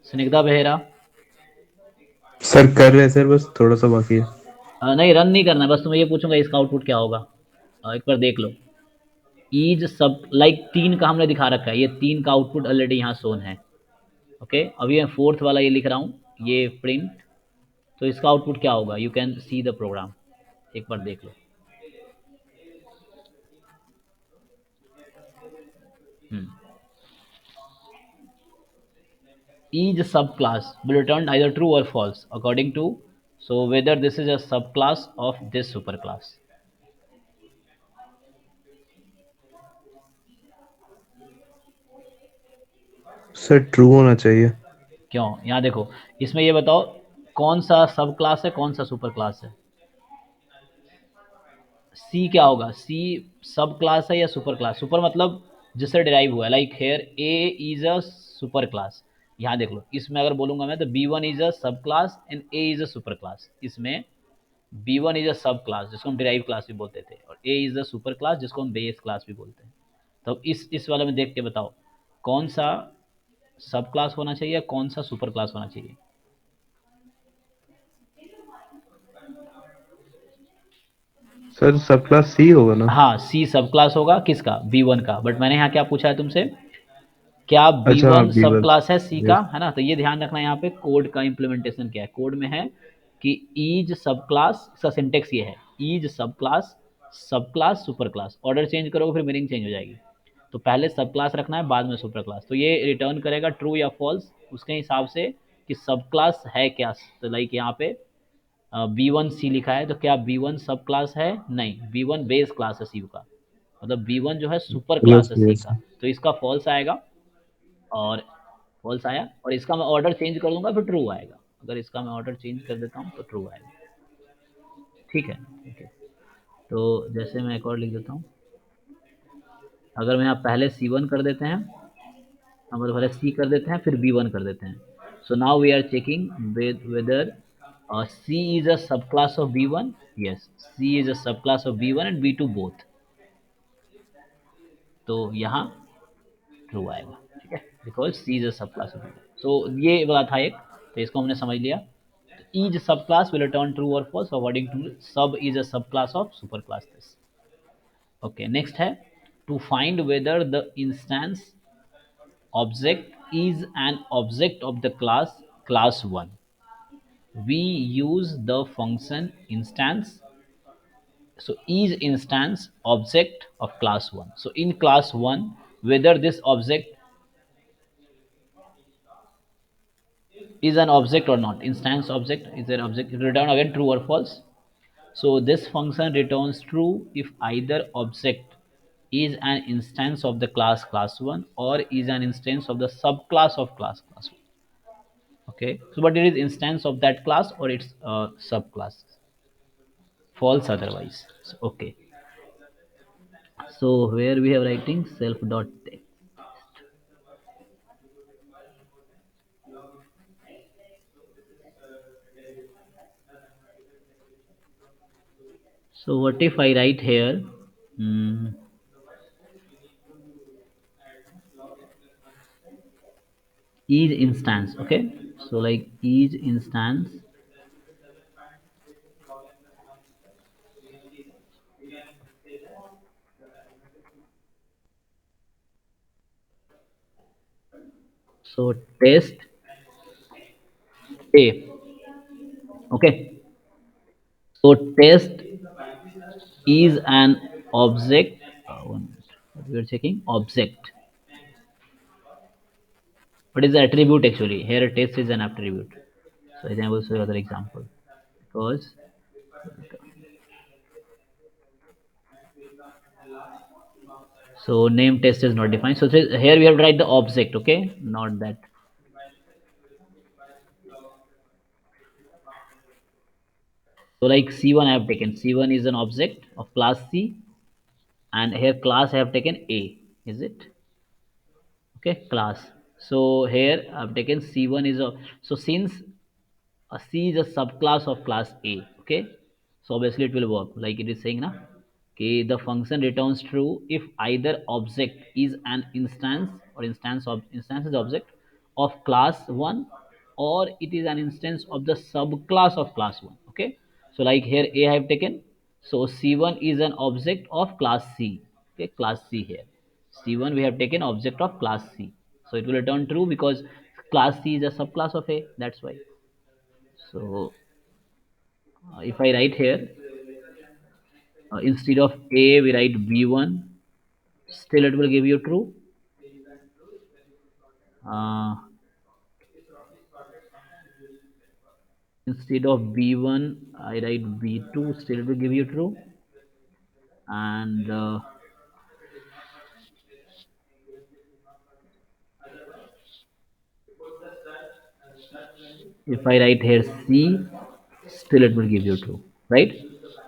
स्निग्धा बेहरा. सर कर रहे हैं सर, बस थोड़ा सा बाकी है। नहीं, रन नहीं करना, बस तुम्हें ये पूछूंगा इसका आउटपुट क्या होगा. एक बार देख लो. ईज सब लाइक 3 का हमने दिखा रखा है, ये 3 का आउटपुट ऑलरेडी यहाँ शोन है. ओके, अभी मैं फोर्थ वाला ये लिख रहा हूँ, ये प्रिंट. तो इसका आउटपुट क्या होगा? You can see the program, एक बार देख लो. Each subclass will return either true or false according to, so whether this is a subclass of this superclass. Sir true होना चाहिए। क्यों? यहाँ देखो, इसमें ये बताओ कौन सा सब क्लास है, कौन सा सुपर क्लास है. सी क्या होगा? सी सब क्लास है या सुपर क्लास? सुपर मतलब जिससे डिराइव हुआ है, like here a is a super class. यहाँ देख लो, इसमें अगर बोलूंगा मैं तो B1 is a sub class and A is a super class. इसमें B1 is a sub class जिसको हम डिराइव क्लास भी बोलते थे, और ए इज अ सुपर क्लास जिसको हम बेस क्लास भी बोलते हैं. तो इस वाले में देख के बताओ कौन सा सब क्लास होना चाहिए, कौन सा सुपर क्लास होना चाहिए. सर सब क्लास सी होगा ना? हाँ, सी सब क्लास होगा, किसका? B1 का. बट मैंने यहाँ क्या पूछा है तुमसे, क्या अच्छा हाँ B1 सब B1। क्लास है सी का, यस है ना? तो ये ध्यान रखना, यहाँ पे कोड का इम्प्लीमेंटेशन क्या है. कोड में है कि ईज सब क्लास, इसका सिंटेक्स ये है, ईज सब class super class. Order change करोगे फिर मीनिंग चेंज हो जाएगी. तो पहले सब क्लास रखना है, बाद में सुपर क्लास. तो ये रिटर्न करेगा ट्रू या फॉल्स उसके हिसाब से कि सब क्लास है क्या. तो लाइक यहाँ पे B1 सी लिखा है, तो क्या B1 सब क्लास है? नहीं, B1 बेस क्लास है सी का, मतलब B1 जो है सुपर क्लास यस है सी यस। का. तो इसका फॉल्स आएगा, और फॉल्स आया, और इसका मैं ऑर्डर चेंज कर दूंगा फिर ट्रू आएगा. अगर इसका मैं ऑर्डर चेंज कर देता हूँ तो ट्रू आएगा. ठीक है, ठीक है. तो जैसे मैं एक और लिख देता हूँ, अगर मैं यहाँ पहले C1 कर देते हैं, हम पहले C कर देते हैं फिर B1 कर देते हैं. So now we are checking whether C is a subclass of B1. Yes, C is a subclass of B1 and B2 both. तो यहाँ ट्रू आएगा, ठीक है, because C is a sub class of. सो ये वाला था एक, तो इसको हमने समझ लिया. Each sub class will return true और false according to sub is a sub class of super class this. Okay, next है to find whether the instance object is an object of the class 1. we use the function instance. So is instance object of class 1. So in class 1, whether this object is an object or not, instance object is an object, return again true or false. So this function returns true if either object is an instance of the class 1 or is an instance of the subclass of class 1. Okay, so but it is instance of that class or its subclass. False otherwise. So, okay, so where we have writing self dot text. So what if I write here, hmm, each instance. Okay, so like each instance, so test A. Okay, so test is an object. One minute. What we are checking? Object. What is the attribute actually? Here test is an attribute. So I will show you other example. Because so name test is not defined. So here we have to write the object. Okay, not that. So like C1 I have taken. C1 is an object of class C, and here class I have taken A. Is it? Okay, class. So here I have taken C1 is a, so since C is a subclass of class A. Okay, so obviously it will work like it is saying now. Okay, the function returns true if either object is an instance or instance is object of class 1, or it is an instance of the subclass of class 1. Okay, so like here A I have taken, so C1 is an object of class C. Okay, class C here. C1 we have taken object of class C. So it will return true because class C is a subclass of A. That's why. So if I write here, instead of A we write B1, still it will give you true. Uh, Instead of B1 I write B2, still it will give you true. And if I write here C, still it will give you true, right?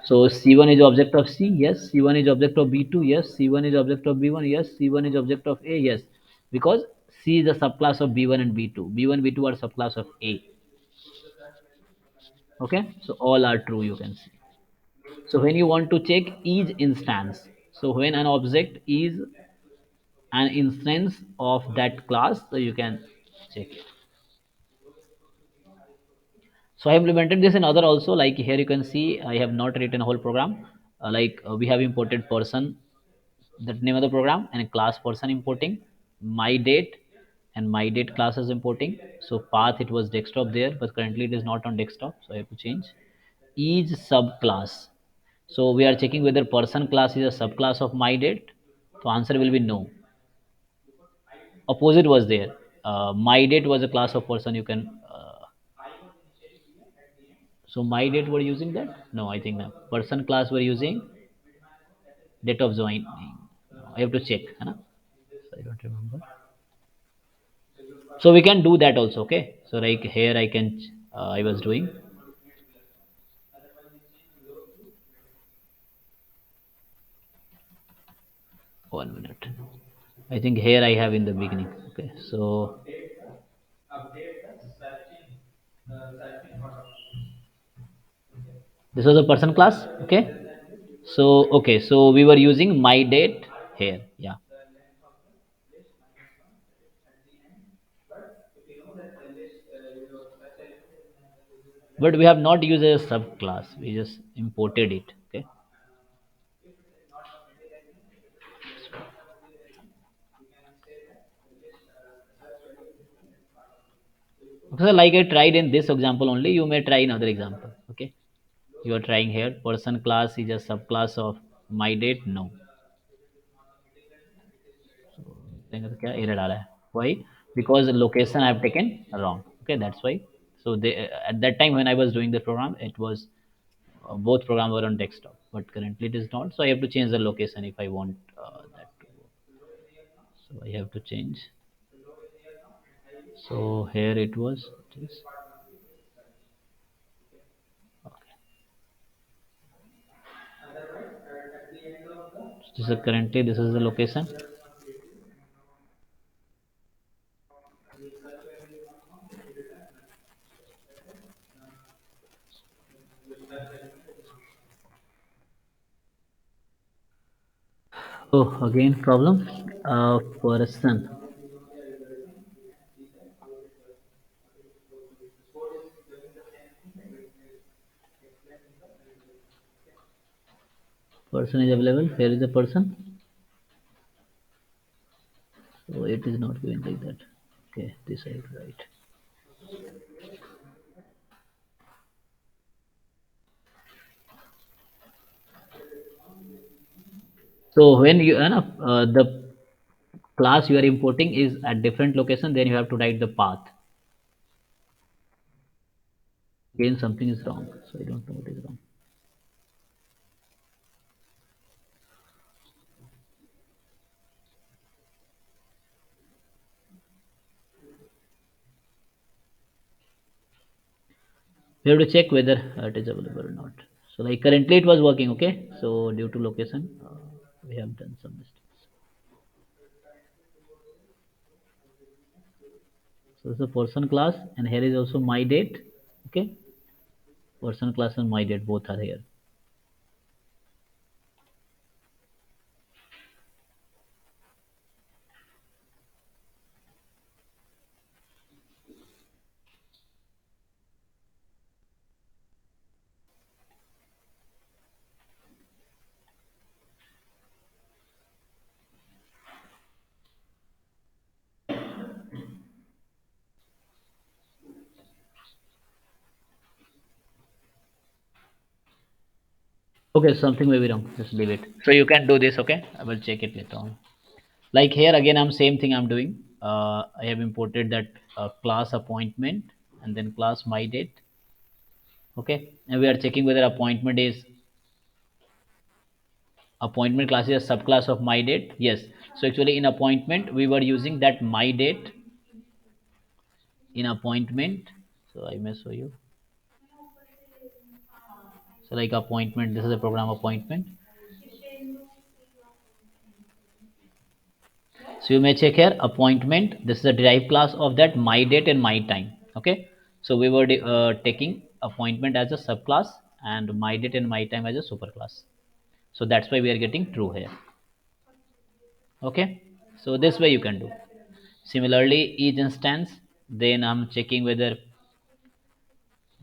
So C1 is object of C, yes. C1 is object of B2, yes. C1 is object of B1, yes. C1 is object of A, yes. Because C is a subclass of B1 and B2. B1, B2 are subclass of A. Okay, so all are true, you can see. So when you want to check each instance, so when an object is an instance of that class, so you can check it. So I implemented this in other also, like here you can see I have not written a whole program. We have imported person, that name of the program, and a class person importing, my date, and my date class is importing. So path it was desktop there, but currently it is not on desktop, so I have to change each subclass. So we are checking whether person class is a subclass of my date. So answer will be no. Opposite was there. My date was a class of person. You can. So my date were using that. No, I think no. Person class were using date of joining. I have to check. Hai na? So I don't remember. So we can do that also. Okay. So like here I can. I was doing. One minute. I think here I have in the beginning. Okay. So this was a person class. Okay. So okay, so we were using my date here. Yeah, but we have not used a subclass, we just imported it. Okay, so like I tried in this example only, you may try in other example. Okay, you are trying here person class is a subclass of my date. No, क्या error आ रहा है? Why? Because the location I have taken wrong. Okay, that's why. So they, at that time when I was doing the program, it was both programs were on desktop, but currently it is not. So I have to change the location if I want that to work. So I have to change. So here it was this. Okay. So this is currently this is the location. Oh, again problem. Person. Person is available. Here is a person. So it is not going like that. Okay, this side, right. So when you the class you are importing is at different location, then you have to write the path. Again, something is wrong. So I don't know what is wrong. We have to check whether it is available or not. So like currently it was working, okay. So due to location, we have done some mistakes. So this is a person class, and here is also my date, okay. Person class and my date both are here. Okay, something may be wrong. Just leave it. So you can do this, okay. I will check it later on. Like here again, I'm same thing I'm doing. I have imported that class appointment and then class my date, okay. And we are checking whether appointment class is a subclass of my date. Yes. So actually in appointment we were using that my date in appointment. So I may show you. So like appointment, this is a program appointment. So you may check here appointment. This is a derived class of that my date and my time. Okay. So we were taking appointment as a subclass and my date and my time as a superclass. So that's why we are getting true here. Okay. So this way you can do. Similarly, each instance, then I'm checking whether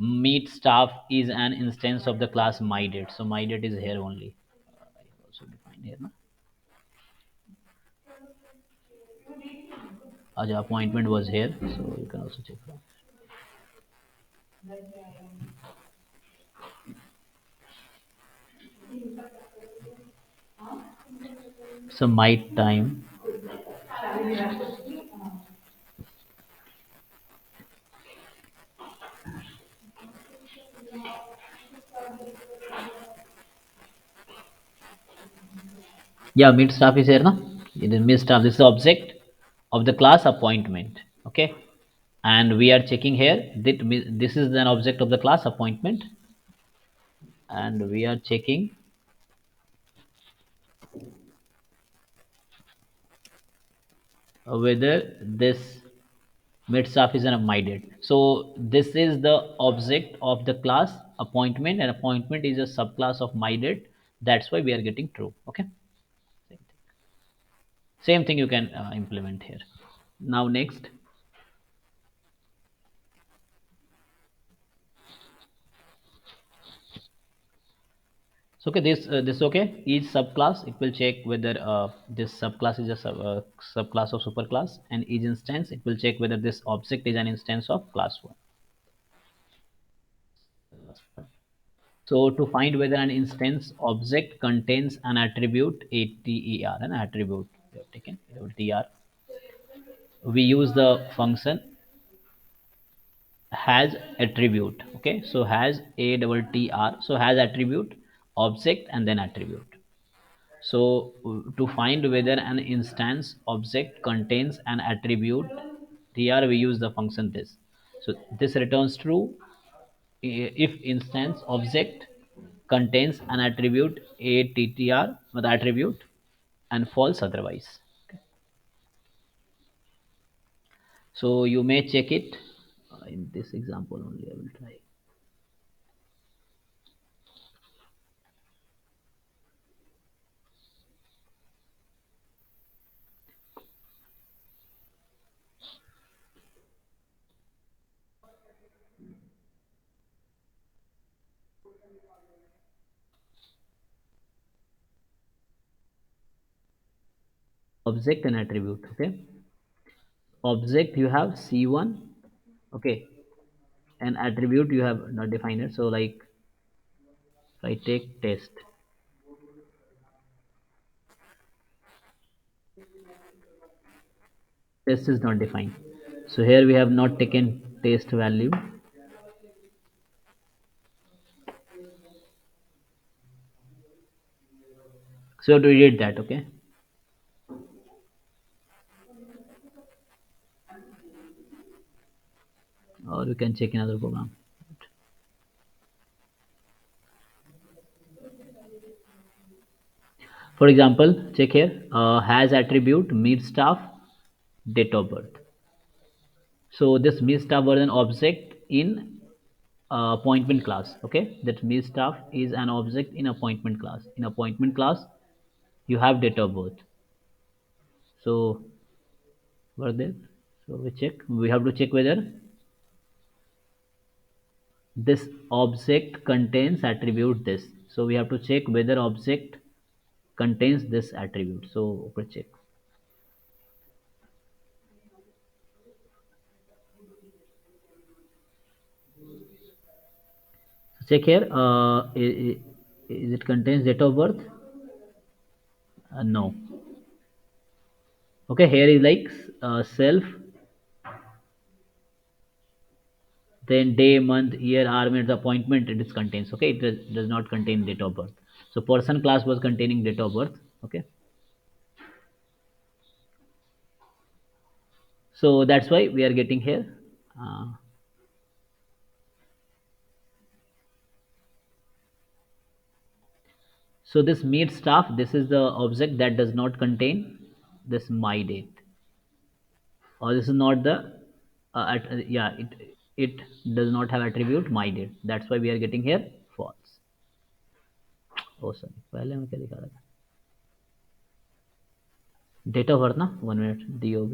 meet staff is an instance of the class my date. So my date is here only. I also define here. Na? Appointment was here, so you can also check that. So my time. Yeah, meet staff is here, na? It is meet staff. This is the object of the class appointment. Okay, and we are checking here that this is an object of the class appointment, and we are checking whether this mid staff is an my date. So this is the object of the class appointment, and appointment is a subclass of my date. That's why we are getting true. Okay, same thing you can implement here. Now next. So okay, this okay. Each subclass it will check whether this subclass is a subclass of superclass, and each instance it will check whether this object is an instance of class one. So to find whether an instance object contains an attribute ATER, an attribute we have taken ATR, we use the function has attribute. Okay, so has ATTR, so has attribute object and then attribute. So to find whether an instance object contains an attribute here we use the function this. So this returns true if instance object contains an attribute ATTR with attribute and false otherwise. So you may check it in this example only. I will try. object and attribute. Okay, object you have C1, okay, and attribute you have not defined it. So like if I take test, test is not defined, so here we have not taken test value. So you have to edit that. Okay, or you can check another program. For example, check here, has attribute meet staff date of birth. So this meet staff was an object in appointment class. Okay, that meet staff is an object in appointment class. In appointment class you have date of birth. So were there, so we have to check whether this object contains attribute this. So we have to check whether object contains this attribute. So we check. So check here, is it contains date of birth? No. Okay, here is like self, then day, month, year, hour, minute, appointment it is contains. Okay, it does not contain date of birth. So person class was containing date of birth. Okay, so that's why we are getting here. So this meet staff, this is the object that does not contain this my date, or this is not the yeah, it does not have attribute my date. That's why we are getting here false. Oh sorry, पहले मैं क्या दिखा रहा था, date of birth ना, 1 minute DOB,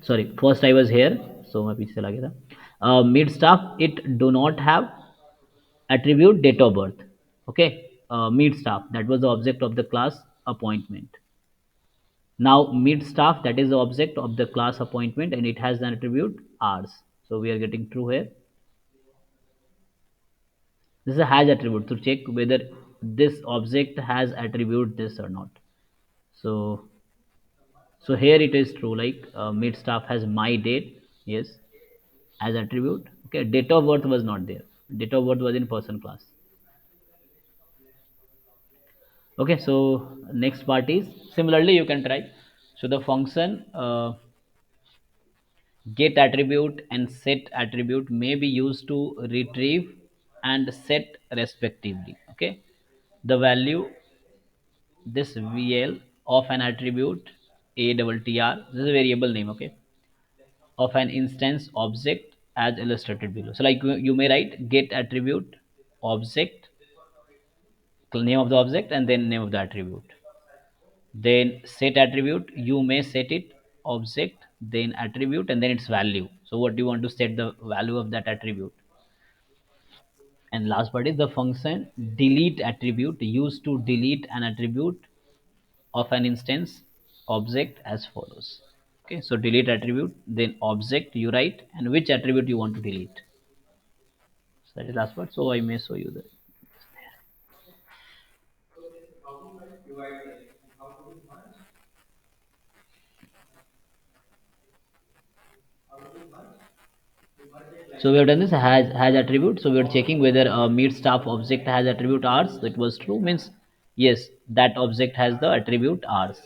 sorry, first I was here, so मैं पीछे चला गया था. Mid staff, it do not have attribute date of birth. Okay, mid staff, that was the object of the class appointment. Now mid staff, that is the object of the class appointment, and it has an attribute hours. So we are getting true here. This is a has attribute to check whether this object has attribute this or not. So here it is true, like mid staff has my date, yes, as attribute. Okay, date of birth was not there, date of birth was in person class. Okay, so next part is similarly you can try. So the function get attribute and set attribute may be used to retrieve and set respectively. Okay, the value this VL of an attribute a double tr, this is a variable name, okay, of an instance object as illustrated below. So like you may write get attribute object, name of the object, and then name of the attribute. Then set attribute, you may set it object, then attribute, and then its value. So what do you want to set the value of that attribute? And last part is the function delete attribute, used to delete an attribute of an instance object as follows. Okay, so delete attribute, then object you write, and which attribute you want to delete. So that is last part. So I may show you that. So we have done this has attribute. So we are checking whether a meet staff object has attribute hours. So it was true, means yes, that object has the attribute hours.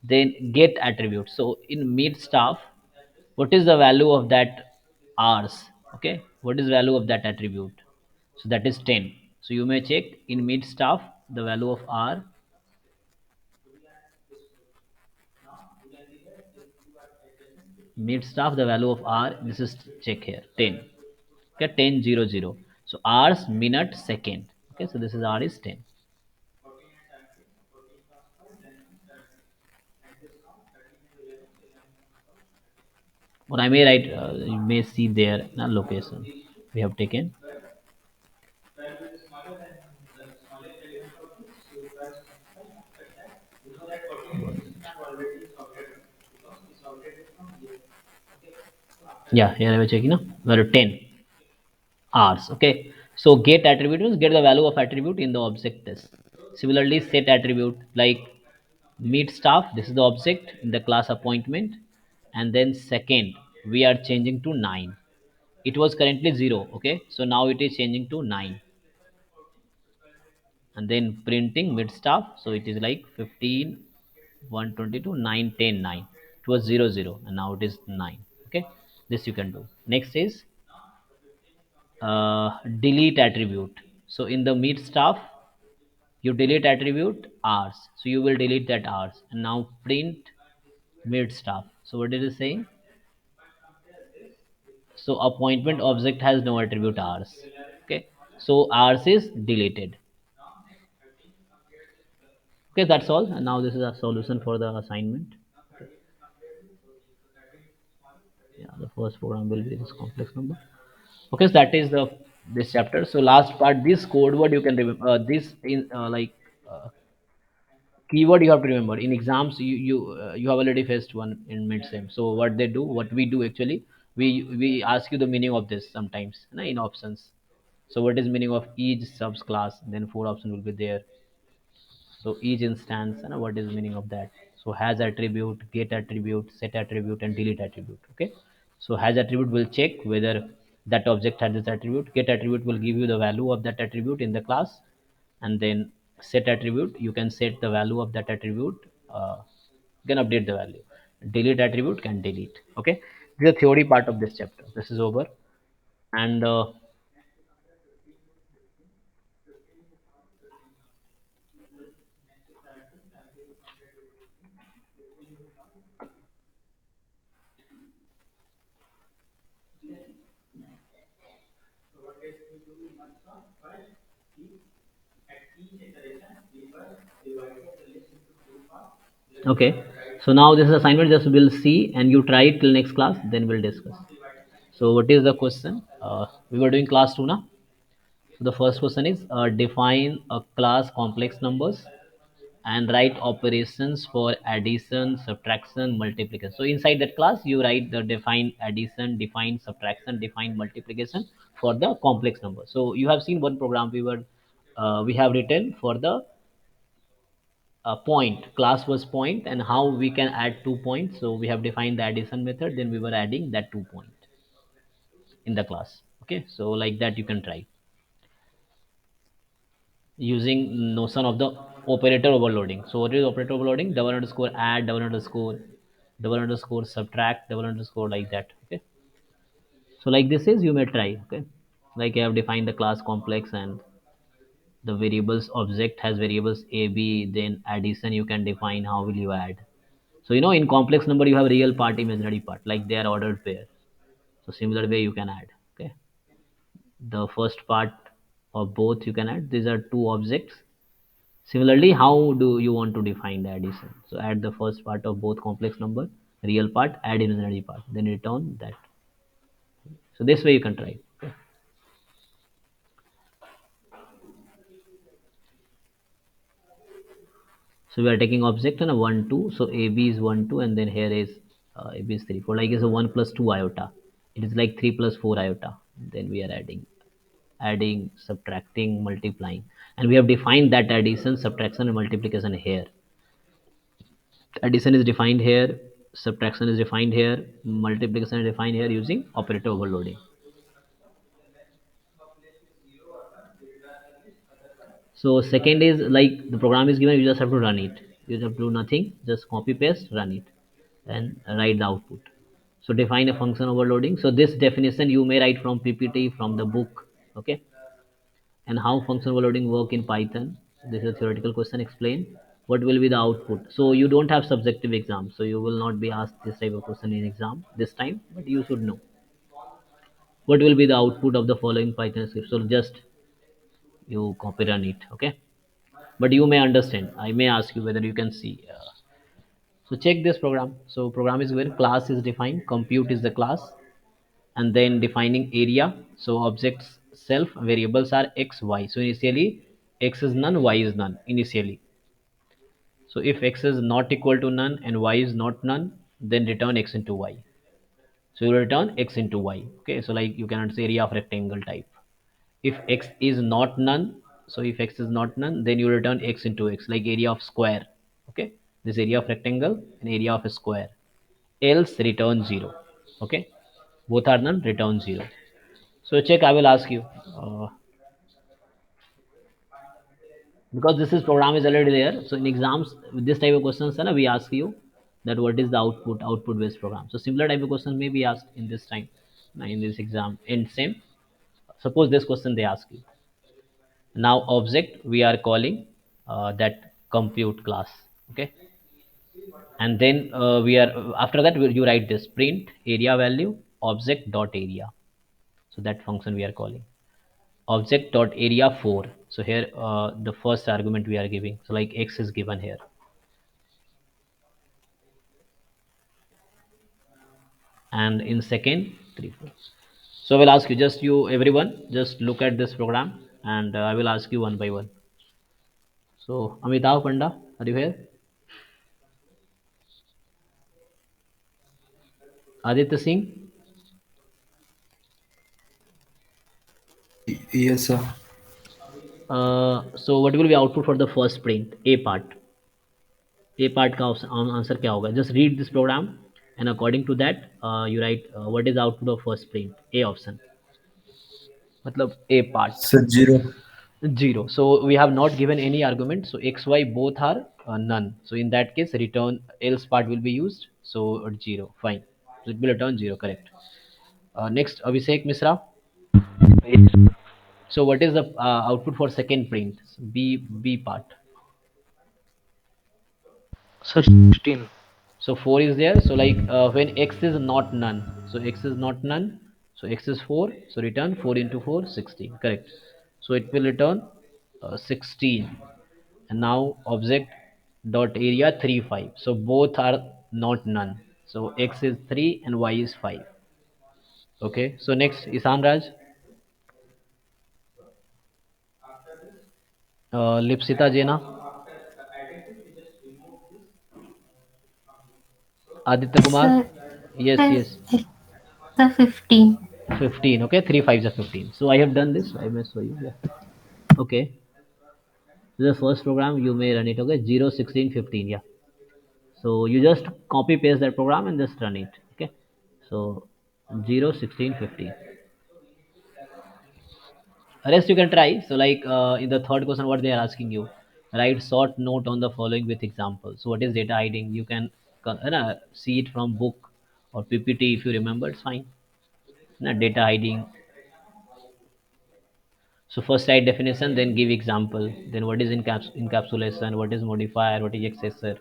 Then get attribute. So in meet staff, what is the value of that hours? Okay, what is value of that attribute? So that is 10. So you may check in meet staff the value of hour. Meet staff the value of hour. This is check here 10. Okay, 10:00. So hours, minute, second. Okay, so this is hour is 10. Or I may write, you may see there location we have taken. Yeah, here I was checking now. Well, 10 hours. Okay. So get attribute means get the value of attribute in the object test. Similarly, set attribute like meet staff. This is the object in the class appointment, and then second we are changing to 9. It was currently 0. Okay. So now it is changing to 9, and then printing mid staff. So it is like 15, 122, 9, 10, 9. It was 0 0, and now it is 9. Okay. This you can do. Next is delete attribute. So in the meet staff, you delete attribute hours. So you will delete that hours, and now print mid staff. So what it is saying? So appointment object has no attribute hours. Okay. So hours is deleted. Okay, that's all. And now this is a solution for the assignment. Yeah, the first program will be this complex number. Okay, so that is the this chapter. So last part, this code word you can remember. This in uh, keyword you have to remember in exams. You have already faced one in mid sem. So what they do, what we do actually, we ask you the meaning of this sometimes, in options. So what is meaning of each subs class? Then four options will be there. So each instance, what is the meaning of that? So has attribute, get attribute, set attribute, and delete attribute. Okay. So has attribute will check whether that object has this attribute. Get attribute will give you the value of that attribute in the class, and then set attribute, you can set the value of that attribute. You can update the value. Delete attribute can delete. Okay. This is the theory part of this chapter. This is over, and okay. So now this is assignment. Just we'll see, and you try it till next class. Then we'll discuss. So what is the question? We were doing class 2 now. So the first question is define a class complex numbers and write operations for addition, subtraction, multiplication. So inside that class, you write the define addition, define subtraction, define multiplication for the complex number. So you have seen one program we have written for the point. Class was point, and how we can add 2 points. So we have defined the addition method. Then we were adding that 2 point in the class. Okay, so like that you can try using notion of the operator overloading. So what is operator overloading? Double underscore add, double underscore subtract, double underscore, like that. Okay. So like this is you may try. Okay. Like I have defined the class complex, and the variables object has variables a b. Then addition you can define how will you add. So in complex number you have real part, imaginary part, like they are ordered pair. So similar way you can add. Okay. The first part of both you can add. These are two objects. Similarly, how do you want to define the addition? So add the first part of both complex number, real part, add imaginary part, then return that. So this way you can try. Okay. So we are taking object and a 1 2. So AB is 1 2, and then here is AB is 3 4. Like it's a 1 plus 2 iota. It is like 3 plus 4 iota. Then we are adding, subtracting, multiplying, and we have defined that addition, subtraction, and multiplication here. Addition is defined here, subtraction is defined here, multiplication is defined here using operator overloading. So second is like the program is given, you just have to run it. You have to do nothing, just copy paste, run it, and write the output. So define a function overloading. So this definition you may write from PPT, from the book. Okay. And how function overloading work in Python? This is a theoretical question. Explain what will be the output. So you don't have subjective exam, so you will not be asked this type of question in exam this time, but you should know what will be the output of the following Python script. So just you copy run it. Okay. But you may understand, I may ask you whether you can see. So check this program. So program is where class is defined, compute is the class, and then defining area. So objects self variables are x y. So initially x is none, y is none initially. So if x is not equal to none and y is not none, then return x into y. So you will return x into y. Okay, so like you cannot say area of rectangle type. If x is not none, so if x is not none, then you return x into x, like area of square. Okay, this area of rectangle and area of a square. Else return 0. Okay, both are none, return 0. So check, I will ask you, because this is program is already there. So in exams with this type of questions, we ask you that what is the output based program. So similar type of questions may be asked in this time, in this exam. In same, suppose this question they ask you. Now object we are calling that compute class. Okay, and then we are after that you write this print area value object dot area. So that function we are calling object dot area 4. So here the first argument we are giving, so like x is given here, and in second 3 4. So I will ask you, just you everyone just look at this program, and I will ask you one by one. So Amitabh Panda, are you here? Aditya Singh? Yes, sir. So what will be output for the first print a part? A part का answer क्या होगा? Just read this program and according to that you write what is the output of first print. A option मतलब A part. Sir, 0. 0. So we have not given any argument. So x, y both are none. So in that case, return else part will be used. So 0. Fine. So it will return 0. Correct. Next, Abhishek Misra. So what is the output for second print? B part. Sir, 16. So 4 is there. So like when x is not none. So x is not none. So x is 4. So return 4 into 4, 16. Correct. So it will return 16. And now object dot area 3 5. So both are not none. So x is 3 and y is 5. Okay. So next Isan Raj, Lipsita Jena, Aditya Kumar. Sir, Yes, yes. the 15. 15. Okay, 3 5s are 15. So I have done this. I may show you. Yeah. Okay. This is the first program you may run it. Okay, 0 16 15. Yeah. So you just copy paste that program and just run it. Okay. So 0 16 15. Rest you can try. So like in the third question, what they are asking you, write short note on the following with example. So what is data hiding? You can see it from book or PPT if you remember. It's fine. Data hiding. So first write definition, then give example. Then what is encapsulation? What is modifier? What is accessor?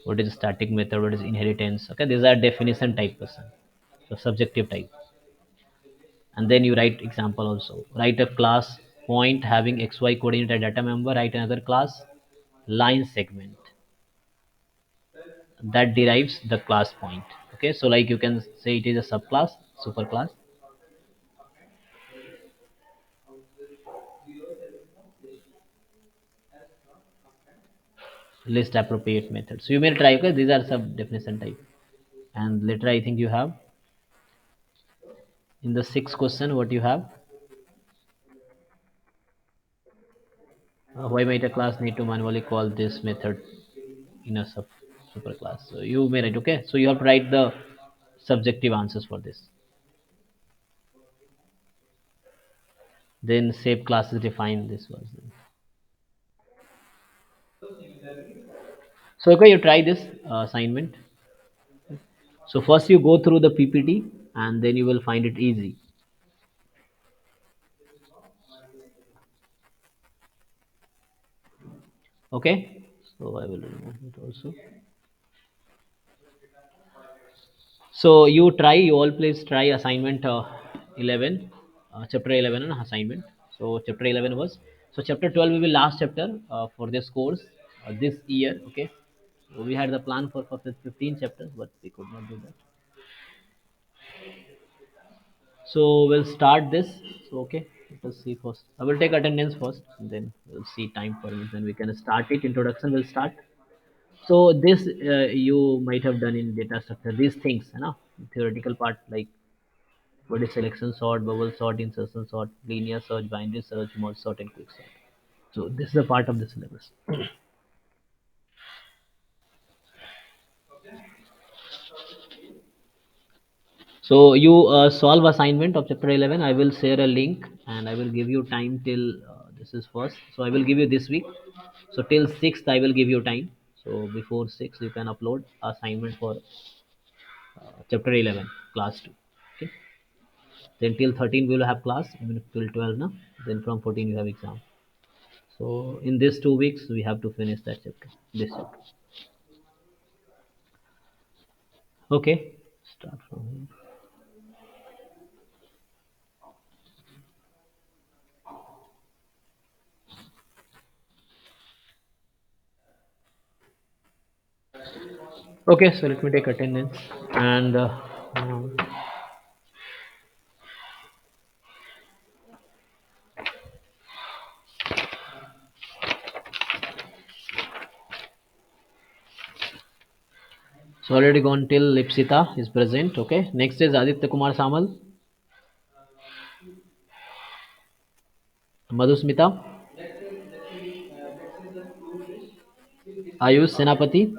What is static method? What is inheritance? Okay, these are definition type question. So subjective type. And then you write example also. Write a class point having xy coordinate data member. Write another class line segment that derives the class point. Okay, so like you can say it is a subclass, superclass. List appropriate method. So you may try. Okay, these are sub definition type. And later I think you have in the sixth question what you have. Why might a class need to manually call this method in a superclass? So you may write. Okay, so you have to write the subjective answers for this. Then shape classes define this was. So okay, you try this assignment. So first you go through the PPT and then you will find it easy. Okay, so I will remove it also. So you try, you all please try assignment 11, chapter 11 and assignment. So chapter 11 was, so chapter 12 will be last chapter for this course this year. Okay, so we had the plan for 15 chapters, but we could not do that. So we'll start this. So okay, let us see first. I will take attendance first, and then we'll see time permits. Then we can start it. Introduction will start. So this you might have done in data structure. These things, theoretical part like what is selection sort, bubble sort, insertion sort, linear search, binary search, merge sort, and quick sort. So this is a part of the syllabus. So you solve assignment of chapter 11. I will share a link and I will give you time till this is first. So I will give you this week. So till 6th I will give you time. So before 6 you can upload assignment for chapter 11 class 2. Okay. Then till 13 we will have class. Even till 12 now. Then from 14 you have exam. So in these 2 weeks we have to finish that chapter. This chapter. Okay. Start from here. Okay, so let me take attendance and so already gone till Lipsita is present. Okay, next is Aditya Kumar Samal, Madhusmita, Ayush Senapati,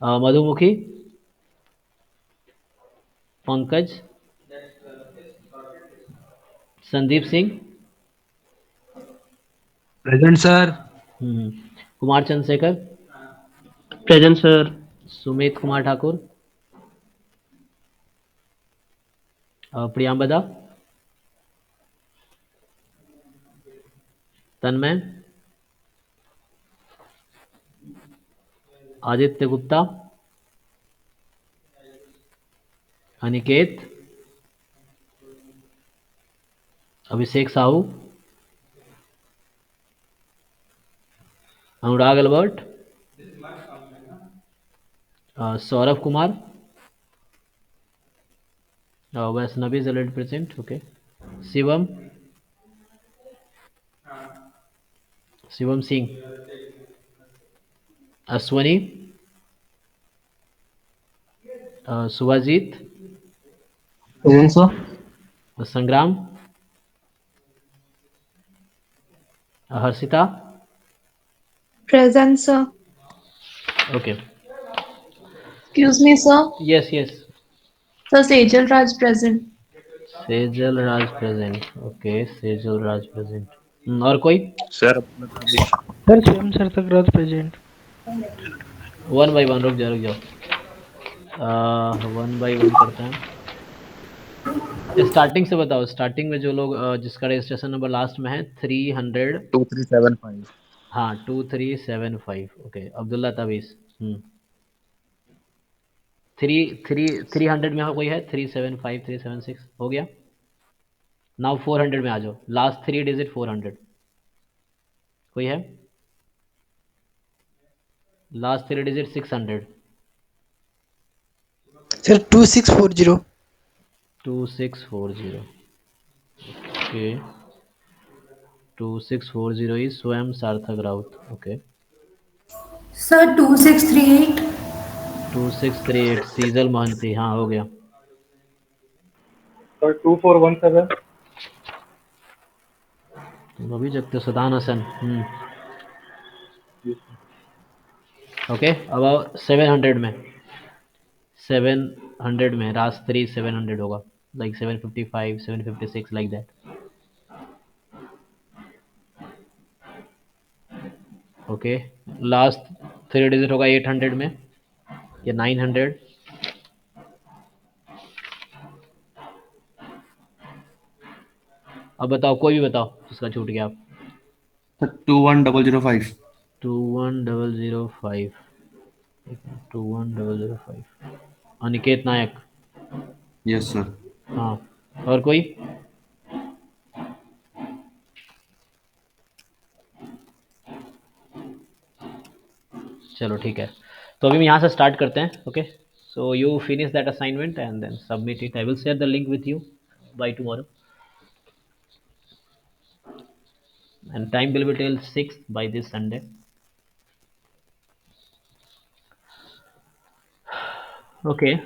Madhumukhi, Pankaj, Sandeep Singh, Present, sir. Kumar Chandrasekhar, Present, sir. Sumit Kumar Thakur, Priyambada, Tanmay, Aditya Gupta, Aniket, Abhishek Sahu, Anurag Albert, Saurabh Kumar, Vaishnavi is already present. Okay, Shivam, Shivam Singh, Aswani, Subhajit, Present, sir. Sangram, Harshita. Present, sir. Okay. Excuse me, sir. Yes, yes. Sir, Sejal Raj present. Sejal Raj present. Okay, Sejal Raj present. और कोई? Sir अपना आदेश। Sir स्वयं सार्थक present. One by one. रुक जाओ. One by one करते हैं. Starting से बताओ. स्टार्टिंग में जो लोग जिसका रजिस्ट्रेशन नंबर लास्ट में है 300. 2375। हाँ 2375. ओके, अब्दुल्ला तबीस. 300 में कोई है? 375 376 हो गया. नाउ 400 में आ जाओ. Last 3 digit 400. कोई है? Last 3 digit 600. Sir 2640. 2640. Okay, 2640 is स्वयं सार्थक राउत. ओके. Sir, 2638. 2638 सीजल महंती. हाँ हो गया. सर 2417. तुम अभी जगते. सदान हसन. ओके, अब 700 में. 700 में रास 3 700 होगा. Like 755 756 like that. Okay, last 3 digit होगा 800 में या 900. अब बताओ, कोई भी बताओ जिसका छूट गया. आप 21005. 21005. 21005. अनिकेत नायक. Yes sir. हाँ, और कोई? चलो ठीक है. तो अभी हम यहाँ से स्टार्ट करते हैं. Okay, so you finish that assignment and then submit it. I will share the link with you by tomorrow and time will be till 6th by this Sunday. Okay.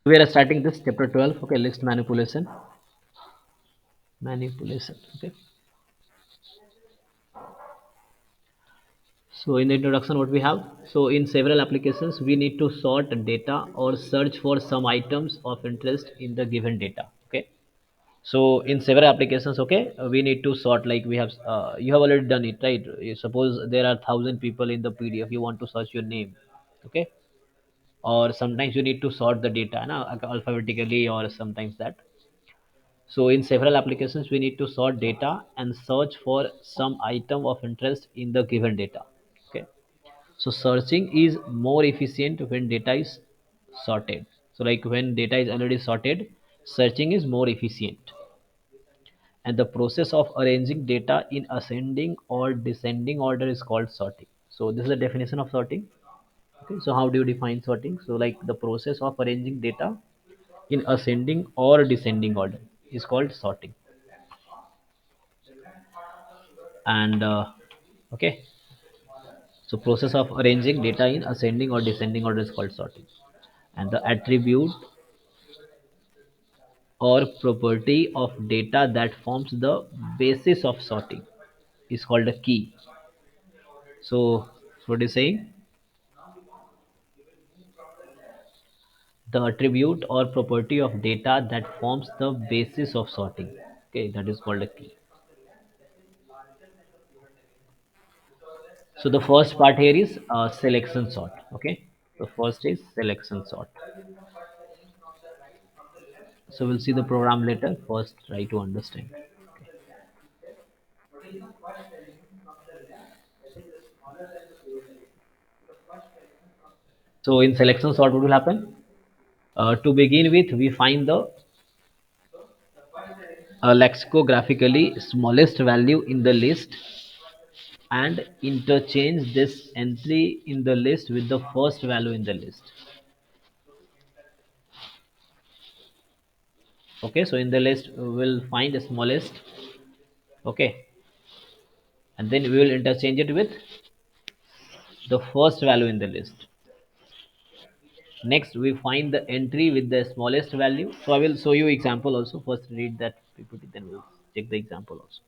We are starting this chapter 12. Okay, list manipulation. Manipulation. Okay. So in the introduction, what we have? So in several applications, we need to sort data or search for some items of interest in the given data. Okay. So in several applications, okay, we need to sort, like we have, you have already done it, right? You suppose there are 1,000 people in the PDF, you want to search your name, okay? Or sometimes you need to sort the data na, alphabetically, or sometimes that. So in several applications, we need to sort data and search for some item of interest in the given data, okay? So searching is more efficient when data is sorted. So like when data is already sorted, searching is more efficient. And the process of arranging data in ascending or descending order is called sorting. So this is the definition of sorting. Okay, so how do you define sorting? So like the process of arranging data in ascending or descending order is called sorting. And okay, so process of arranging data in ascending or descending order is called sorting. And the attribute or property of data that forms the basis of sorting is called a key. So what is saying? The attribute or property of data that forms the basis of sorting, okay, that is called a key. So the first part here is selection sort. Okay, the first is selection sort. So we'll see the program later. First try to understand. So in selection sort, what will happen? To begin with, we find the lexicographically smallest value in the list and interchange this entry in the list with the first value in the list. Okay, so in the list we will find the smallest, okay, and then we will interchange it with the first value in the list. Next we find the entry with the smallest value. So I will show you example also. First read that PPT, then we'll check the example also.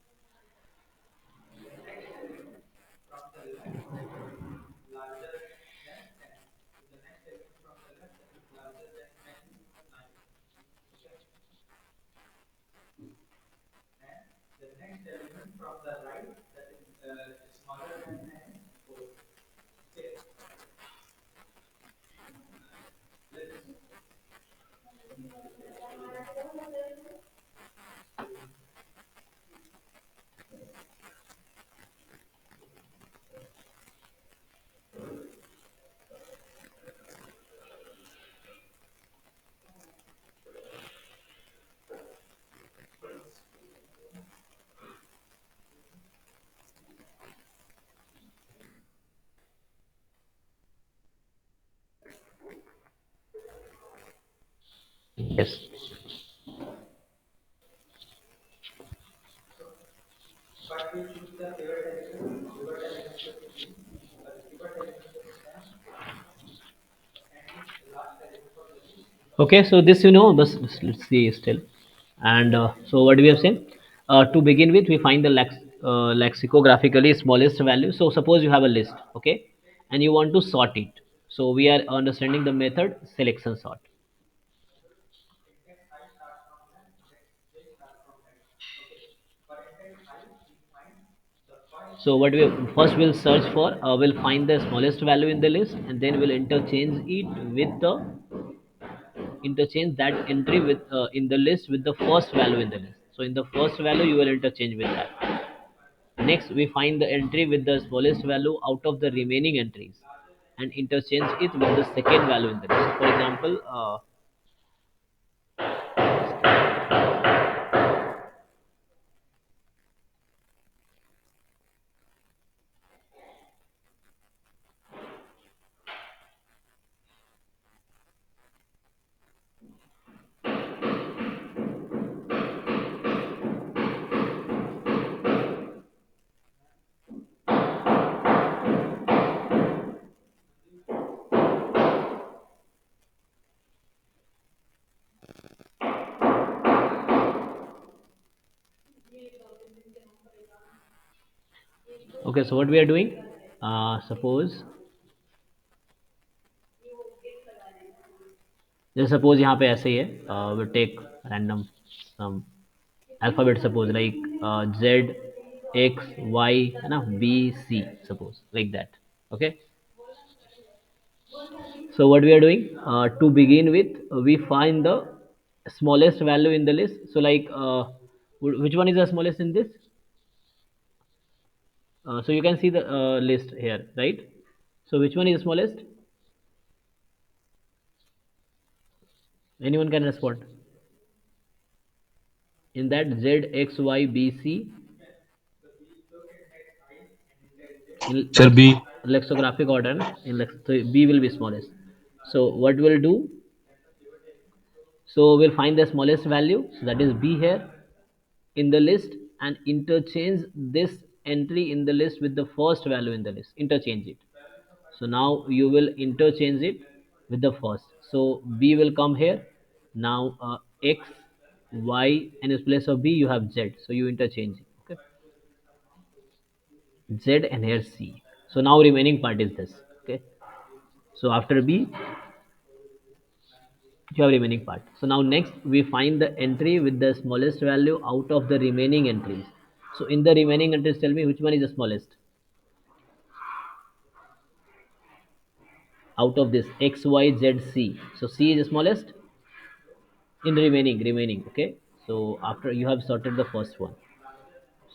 Yes. Okay, so this you know, but let's see still. And so what we have seen, to begin with, we find the lexicographically smallest value. So suppose you have a list, okay, and you want to sort it. So we are understanding the method selection sort. So what we first will search for, we'll find the smallest value in the list, and then we'll interchange it with the interchange that entry with in the list with the first value in the list. So in the first value you will interchange with that. Next we find the entry with the smallest value out of the remaining entries and interchange it with the second value in the list. For example, Okay, so what we are doing, suppose जैसे suppose यहाँ पे ऐसे ही है, we take random some alphabet, suppose like Z X Y है ना, B C, suppose like that. Okay, so what we are doing, to begin with, we find the smallest value in the list. So like which one is the smallest in this? So you can see the list here, right? So which one is the smallest? Anyone can respond. In that Z X Y B C, in sir B. lexicographic order, so B will be smallest. So what we'll do, so we'll find the smallest value, so that is B here in the list, and interchange this entry in the list with the first value in the list, interchange it. So now you will interchange it with the first. So B will come here. Now X, Y, and in place of B you have Z. So you interchange it. Okay. Z and here C. So now remaining part is this. Okay. So after B you have remaining part. So now next we find the entry with the smallest value out of the remaining entries. So in the remaining entries, tell me which one is the smallest out of this X, Y, Z, C. So C is the smallest in remaining. Okay. So after you have sorted the first one,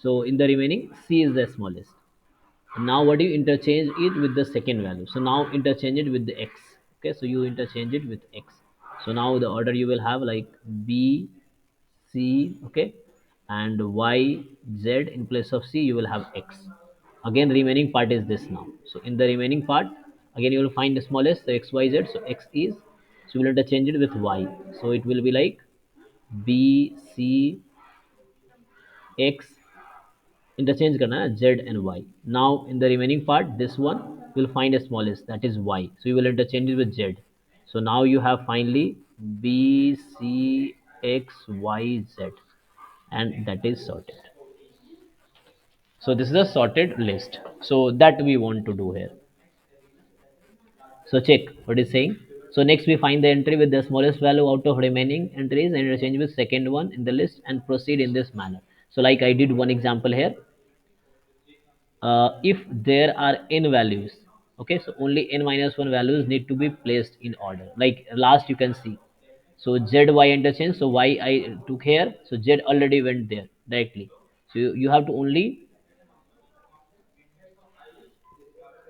so in the remaining C is the smallest. Now what do you interchange it with the second value? So now interchange it with the X. Okay, so you interchange it with X. So now the order you will have like B, C, okay, and Y, Z. In place of C you will have X. Again remaining part is this now. So in the remaining part, again you will find the smallest, so X, Y, Z. So X is, so we will interchange it with Y. So it will be like B, C, X, interchange करना है Z and Y. Now in the remaining part, this one will find a smallest, that is Y. So you will interchange it with Z. So now you have finally B, C, X, Y, Z, and that is sorted. So this is a sorted list. So that we want to do here. So check what is saying. So next we find the entry with the smallest value out of remaining entries and interchange with second one in the list and proceed in this manner. So like I did one example here. If there are n values, okay, so only n minus 1 values need to be placed in order, like last you can see. So Z Y interchange, so Y I took here, so Z already went there directly. So you have to only,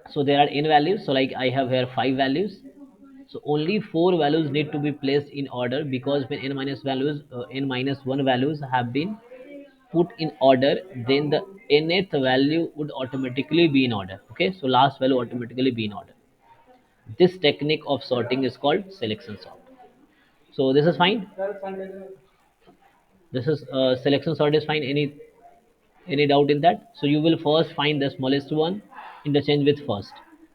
so there are n values, so like I have here 5 values, so only 4 values need to be placed in order, because when n minus values, n minus 1 values have been put in order, then the nth value would automatically be in order. Okay, so last value automatically be in order. This technique of sorting is called selection sort. So this is fine. This is selection sort is fine. Any doubt in that? So you will first find the smallest one, interchange with first.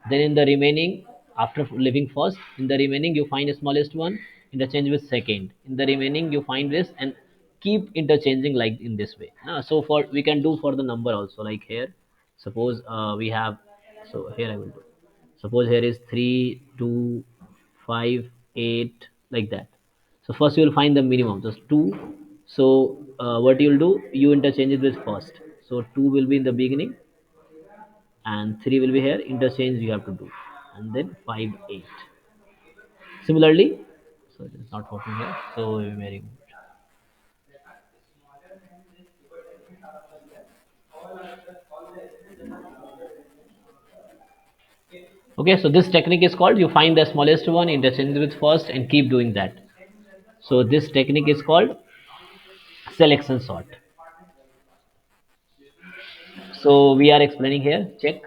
Then in the remaining, after leaving first, in the remaining you find the smallest one, interchange with second. In the remaining you find this and keep interchanging like in this way. So for we can do for the number also, like here. Suppose we have, so here I will do. Suppose here is 3, 2, 5, 8, like that. So first you will find the minimum, just 2. So what you will do, you interchange it with first. So 2 will be in the beginning and 3 will be here, interchange you have to do, and then 5, 8. Similarly, so it is not working here, so very good. Okay, so this technique is called, you find the smallest one, interchange with first, and keep doing that. So this technique is called selection sort. So we are explaining here, check.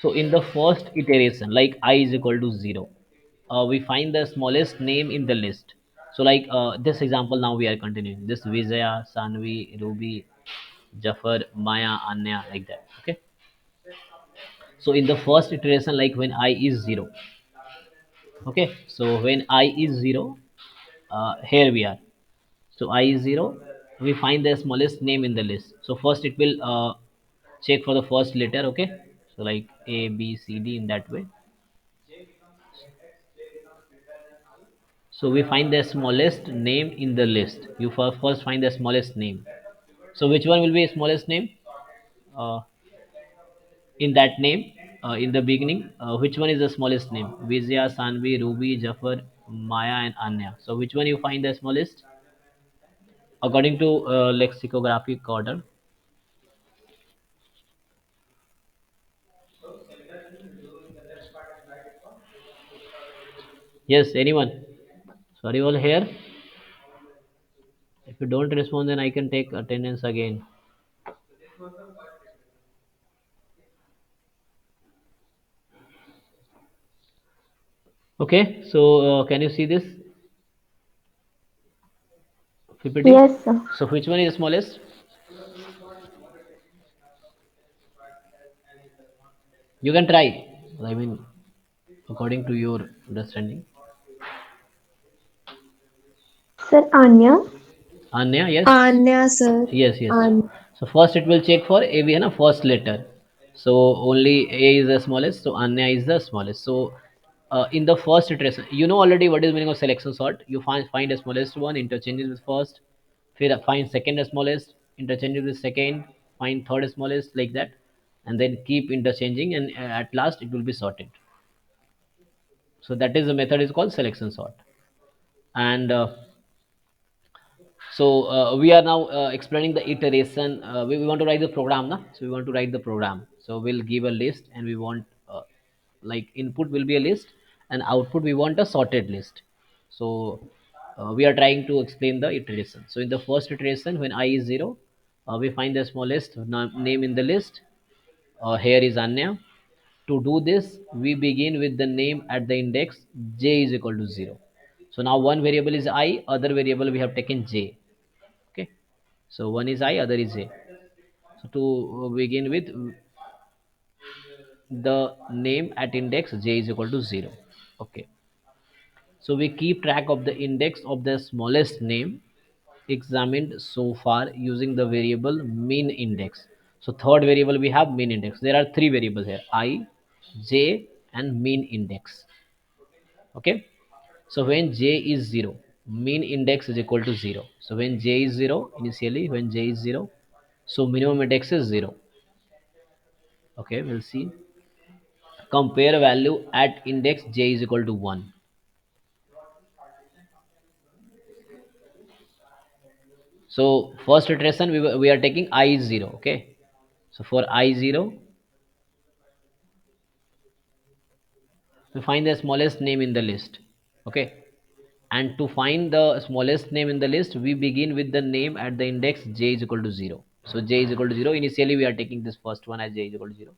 So in the first iteration, like I is equal to 0, we find the smallest name in the list. So like this example, now we are continuing this: Vijaya, Sanvi, Ruby, Jafar, Maya, Anya, like that. Okay, so in the first iteration, like when I is 0, okay, so when I is 0, here we are. So I is 0, we find the smallest name in the list. So first it will check for the first letter. Okay, so like A, B, C, D in that way. So we find the smallest name in the list. You first find the smallest name. So which one will be smallest name? In that name, in the beginning, which one is the smallest name? Vizya, Sanvi, Ruby, Jafar, Maya, and Anya. So which one you find the smallest? According to lexicographic order. Yes, anyone? Sorry, all here. If you don't respond, then I can take attendance again. Okay, so can you see this PPT? Yes, sir. So which one is the smallest? You can try. I mean, according to your understanding. Sir, Anya. Anya, yes. Anya, sir. Yes, yes. Anya. So first it will check for A, B, na first letter. So only A is the smallest. So Anya is the smallest. So in the first iteration, you know already what is meaning of selection sort. You find the smallest one, interchanges with first. Find second smallest, interchanges with second. Find third smallest, like that, and then keep interchanging, and at last it will be sorted. So that is the method is called selection sort. And so we are now explaining the iteration. We want to write the program, na? So we want to write the program. So we'll give a list, and we want like input will be a list, and output we want a sorted list. So we are trying to explain the iteration. So in the first iteration, when I is 0, we find the smallest name in the list. Here is Anya. To do this, we begin with the name at the index j is equal to 0. So now one variable is I, other variable we have taken j. Okay, so one is I, other is j. So to begin with, the name at index j is equal to 0. Okay, so we keep track of the index of the smallest name examined so far using the variable mean index. So third variable we have mean index. There are three variables here: I, j, and mean index. Okay, so when j is 0, mean index is equal to 0. So when j is 0, initially when j is 0, so minimum index is 0. Okay, we'll see. Compare value at index j is equal to 1. So first iteration we are taking I is 0. Okay, so for I 0, we find the smallest name in the list. Okay, and to find the smallest name in the list, we begin with the name at the index j is equal to 0. So j is equal to 0. Initially we are taking this first one as j is equal to 0.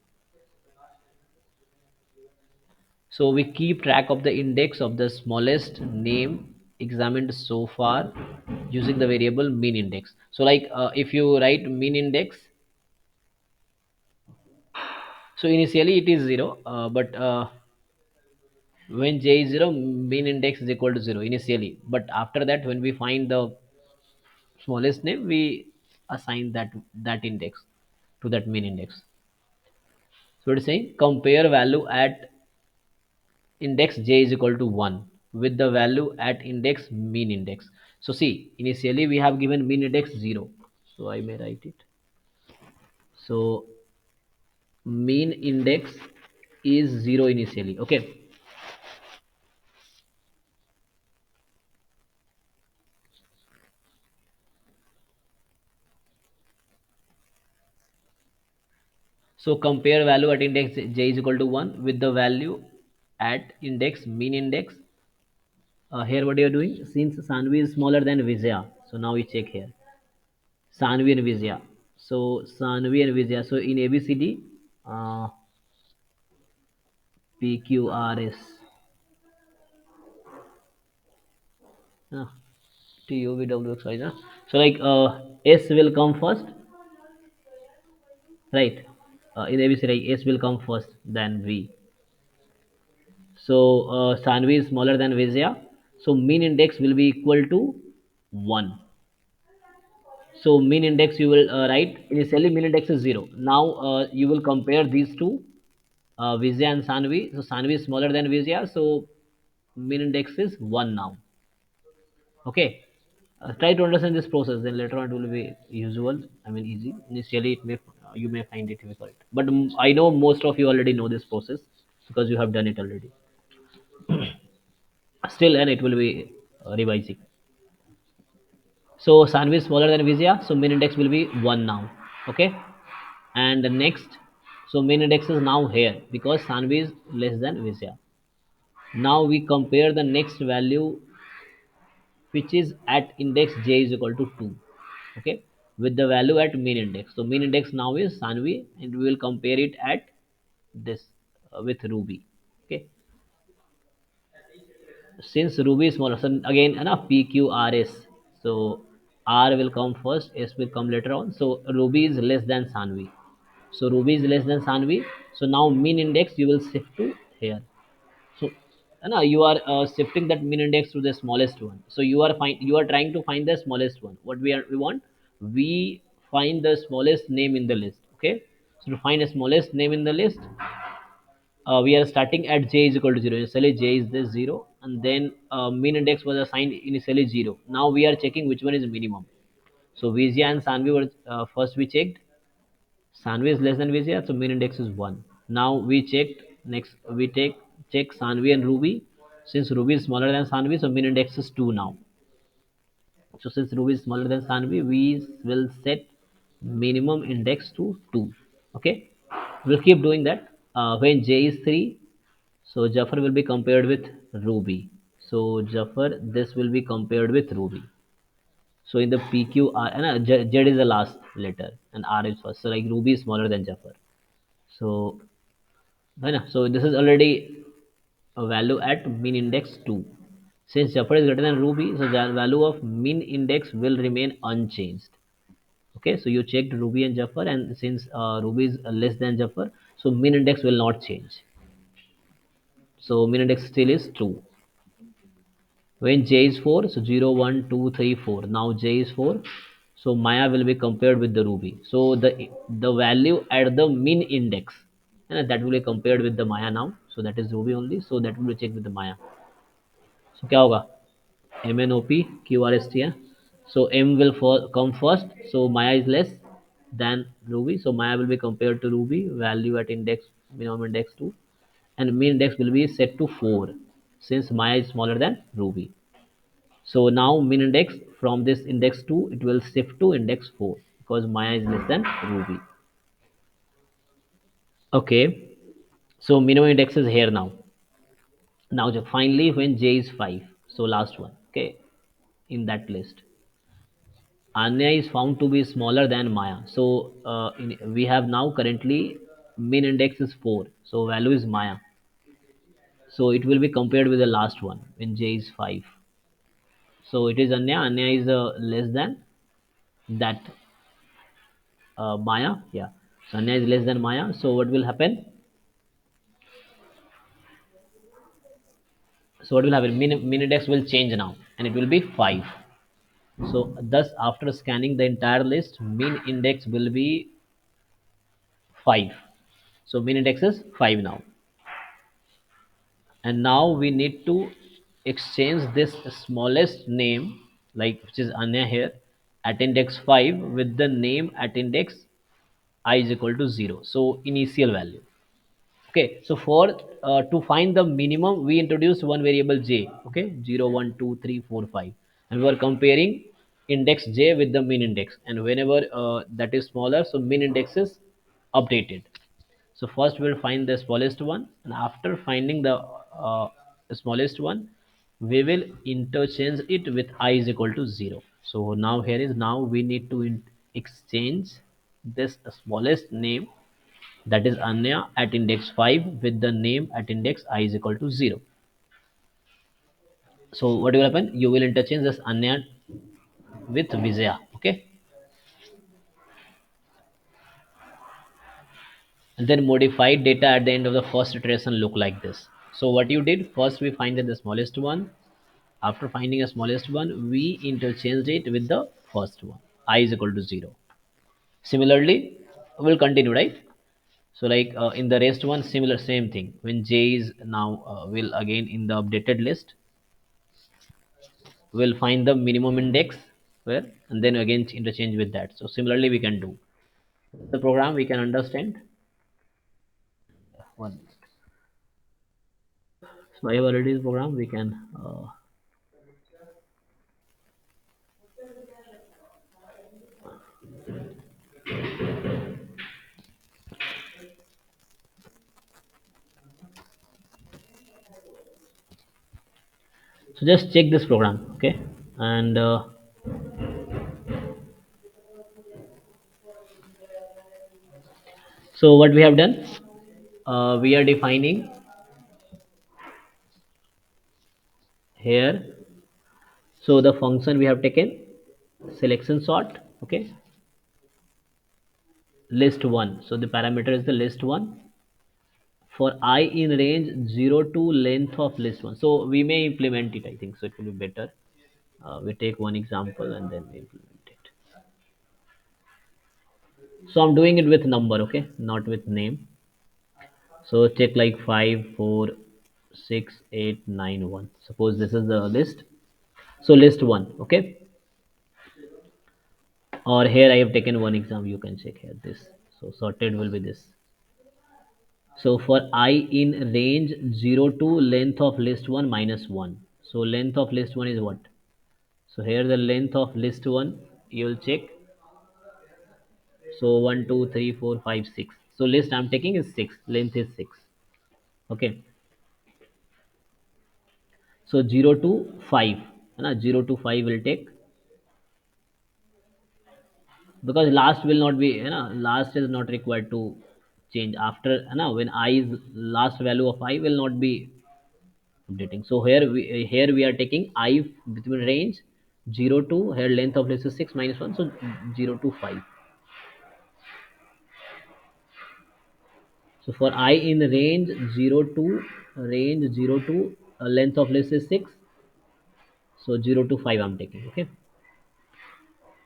So we keep track of the index of the smallest name examined so far using the variable mean index. So like if you write mean index, so initially it is 0, but when j is 0, mean index is equal to 0 initially. But after that, when we find the smallest name, we assign that index to that mean index. So it is saying compare value at index j is equal to 1 with the value at index mean index. So see, initially we have given mean index 0. So I may write it. So mean index is 0 initially. Okay. So compare value at index j is equal to 1 with the value at index mean index. Here what you are doing, since Sanvi is smaller than Vijaya, so now we check here. Sanvi and Vijaya. So Sanvi and Vijaya. So in ABCD, PQRS. Uh, TUVWX, right? So like S will come first, right? In ABCD, S will come first, then V. So Sanvi is smaller than Vijaya. So mean index will be equal to 1. So mean index you will write initially mean index is 0. Now you will compare these two, Vijaya and Sanvi. So Sanvi is smaller than Vijaya, so mean index is 1 now. Okay. Try to understand this process, then later on it will be usual. I mean easy. Initially it may you may find it difficult, but I know most of you already know this process because you have done it already. Still, and it will be revising. So Sanvi is smaller than Vijaya, so mean index will be 1 now. Okay. And the next, so mean index is now here because Sanvi is less than Vijaya. Now we compare the next value which is at index j is equal to 2, okay, with the value at mean index. So mean index now is Sanvi, and we will compare it at this with Ruby. Okay, since Ruby is smaller, so again PQRS, so R will come first, S will come later on. So Ruby is less than Sanvi, so Ruby is less than Sanvi. So now mean index you will shift to here. So no, you are shifting that mean index to the smallest one. So you are trying to find the smallest one. What we want, we find the smallest name in the list. Okay, so to find the smallest name in the list, we are starting at j is equal to 0. Initially j is this 0, and then mean index was assigned initially 0. Now we are checking which one is minimum. So Vijaya and Sanvi were first we checked. Sanvi is less than Vijaya, so mean index is 1. Now we checked, next we check Sanvi and Ruby. Since Ruby is smaller than Sanvi, so mean index is 2 now. So since Ruby is smaller than Sanvi, we will set minimum index to 2. Okay, we'll keep doing that. When J is 3, so Jafar will be compared with Ruby. So Jafar, this will be compared with Ruby. So in the PQR, and Z is the last letter and R is first. So like Ruby is smaller than Jafar. So so this is already a value at mean index 2. Since Jafar is greater than Ruby, so the value of mean index will remain unchanged. Okay, so you checked Ruby and Jafar, and since Ruby is less than Jafar, so mean index will not change. So mean index still is 2. When j is 4, so 0, 1, 2, 3, 4. Now j is 4, so Maya will be compared with the Ruby. So the value at the mean index, and that will be compared with the Maya now. So that is Ruby only. So that will be checked with the Maya. So क्या होगा? MNOP QRST है. So M will come first. So Maya is less than Ruby. So Maya will be compared to Ruby. Value at index minimum index 2, and mean index will be set to 4 since Maya is smaller than Ruby. So now mean index from this index 2 it will shift to index 4 because Maya is less than Ruby. Okay, so minimum index is here now. Now finally when j is 5, so last one, okay, in that list, Anya is found to be smaller than Maya. So we have now currently mean index is 4, so value is Maya. So it will be compared with the last one when j is 5. So it is Anya. Anya is less than that Maya. Yeah. So Anya is less than Maya. So what will happen? So what will happen? Mean index will change now, and it will be 5. So thus, after scanning the entire list, mean index will be 5. So mean index is 5 now. And now we need to exchange this smallest name, like which is Anya here, at index 5 with the name at index I is equal to 0. So initial value. Okay, so for to find the minimum, we introduced one variable j. Okay, 0, 1, 2, 3, 4, 5, and we are comparing index j with the mean index. And whenever that is smaller, so mean index is updated. So first we'll find the smallest one, and after finding the smallest one, we will interchange it with I is equal to 0. So now here is, now we need to exchange this smallest name, that is Anya, at index 5 with the name at index I is equal to 0. So what will happen? You will interchange this Anya with Vijaya. Okay, and then modified data at the end of the first iteration look like this. So what you did, first we find that the smallest one. After finding a smallest one, we interchanged it with the first one. I is equal to 0. Similarly, we'll continue, right? So like in the rest one, similar same thing. When j is now will again in the updated list, we'll find the minimum index where, and then again interchange with that. So similarly, we can do the program. We can understand. One. So I have already this program. We can. So just check this program, okay? And so what we have done, we are defining here. So the function we have taken selection sort, okay? List one. So the parameter is the list one for I in range 0 to length of list one. So we may implement it. I think so. It will be better. We take one example and then we implement it. So I'm doing it with number, okay, not with name. So check like 5, 4, 6, 8, 9, 1. Suppose this is the list. So list 1, okay. Or here I have taken one example. You can check here this. So sorted will be this. So for I in range 0 to length of list 1 minus 1. So length of list 1 is what? So here the length of list 1 you will check. So 1, 2, 3, 4, 5, 6. So list I'm taking is 6. Length is 6. Okay. So 0 to 5. 0 to 5 will take, because last will not be, last is not required to change after, when I is last value of I will not be updating. So here we are taking I between range 0 to, here length of list is 6 minus 1, so 0 to 5. So for I in range 0 to length of list is 6, so 0 to 5 I'm taking, okay.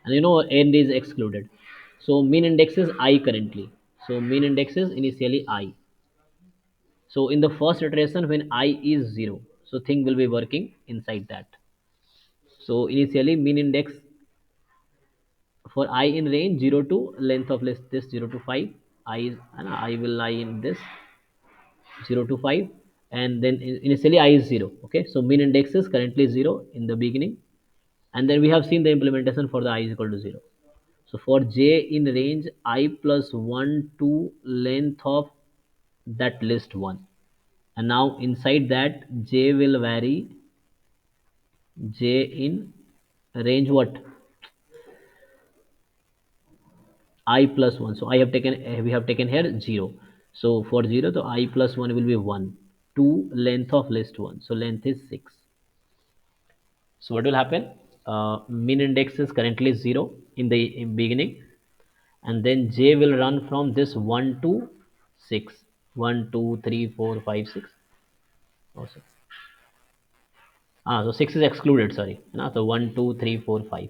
And end is excluded. So mean index is I currently. So mean index is initially I. So in the first iteration when I is 0, so thing will be working inside that. So initially mean index for I in range 0 to length of list this 0 to 5, I is, I will lie in this 0 to 5, and then initially I is 0, okay. So mean index is currently 0 in the beginning, and then we have seen the implementation for the I is equal to 0. So for j in range I plus 1 to length of that list 1, and now inside that j will vary j in range what? I plus 1. So I have taken, we have taken here 0. So for 0, so I plus 1 will be 1 to length of list 1. So length is 6. So what will happen? Min index is currently 0 in the beginning, and then j will run from this 1 to 6. 1, 2, 3, 4, 5, 6. Oh, so 6 is excluded, sorry. So 1, 2, 3, 4, 5.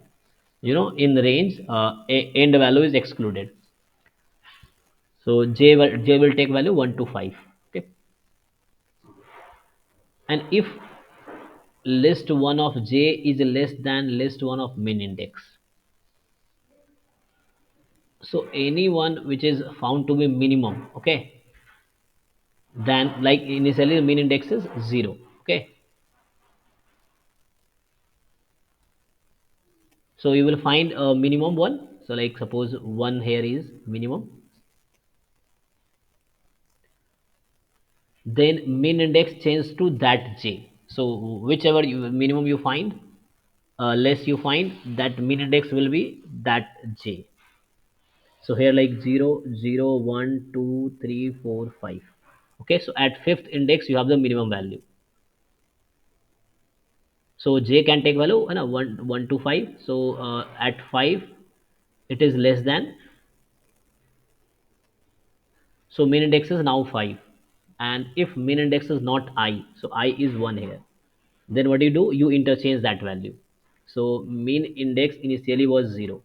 In the range, end value is excluded. So j will take value 1 to 5. Okay. And if list 1 of j is less than list 1 of min index, so any one which is found to be minimum, okay, then like initially the min index is 0, okay. So you will find a minimum one. So like suppose 1 here is minimum, then min index changes to that j. So whichever minimum you find, less you find, that min index will be that j. So here like 0, 0, 1, 2, 3, 4, 5. Okay, so at fifth index you have the minimum value. So j can take value 1 to 5. So at 5 it is less than, so min index is now 5. And if min index is not I, so I is 1 here, then what do? You interchange that value. So mean index initially was 0,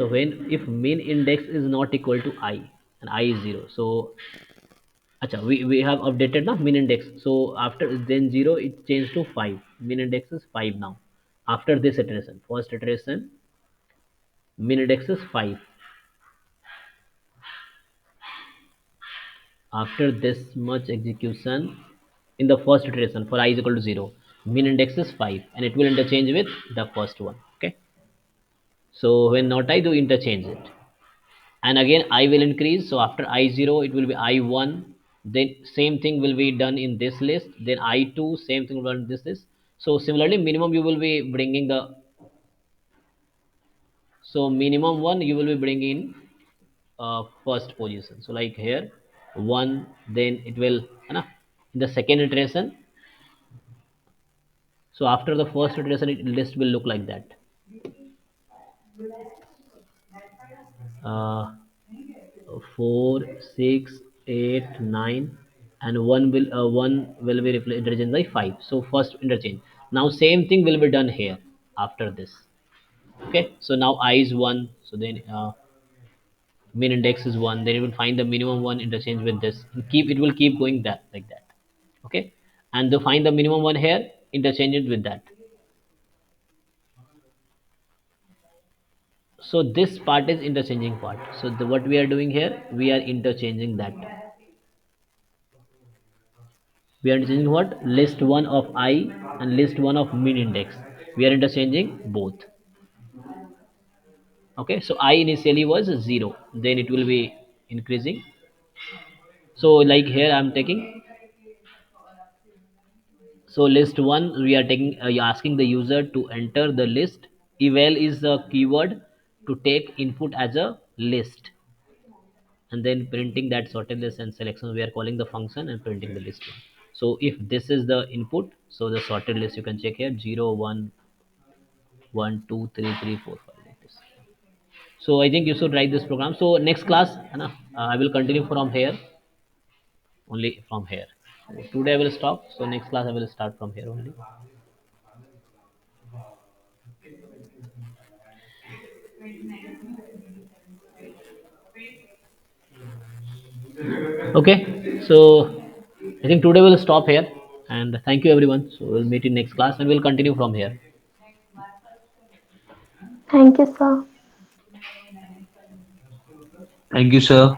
So when if mean index is not equal to I and I is 0, so acha, we have updated now mean index. So after then 0 it changed to 5. Mean index is 5 now. After this iteration, first iteration, mean index is 5. After this much execution, in the first iteration for I is equal to 0, mean index is 5 and it will interchange with the first one. Okay. So when not I, do interchange it. And again I will increase. So after I0 it will be I1. Then same thing will be done in this list. Then I2, same thing will be done in this list. So similarly minimum you will be bringing the, so minimum one you will be bringing in first position. So like here 1, then it will in the second iteration. So after the first iteration list will look like that. uh, 4, 6, 8, 9, and one will be interchanged by 5. So first interchange. Now same thing will be done here after this. Okay, so now I is 1, so then mean index is 1, then it will find the minimum one, interchange with this, and it will keep going that like that. Okay, and to find the minimum one here, interchange it with that. So this part is interchanging part. So what we are doing here, we are interchanging that. We are interchanging what? List 1 of I and list 1 of mean index. We are interchanging both. Okay, so I initially was 0, then it will be increasing. So like here I'm taking, so list 1 we are taking, asking the user to enter the list. Eval is the keyword to take input as a list, and then printing that sorted list and selection, we are calling the function and printing the list one. So if this is the input, so the sorted list you can check here 0 1 1 2 3 3 4 5 like this. So I think you should write this program. So next class I will continue from here, only from here. So today I will stop, so next class I will start from here only. Okay, so I think today we'll stop here, and thank you everyone. So we'll meet in next class and we'll continue from here. Thank you, sir. Thank you, sir.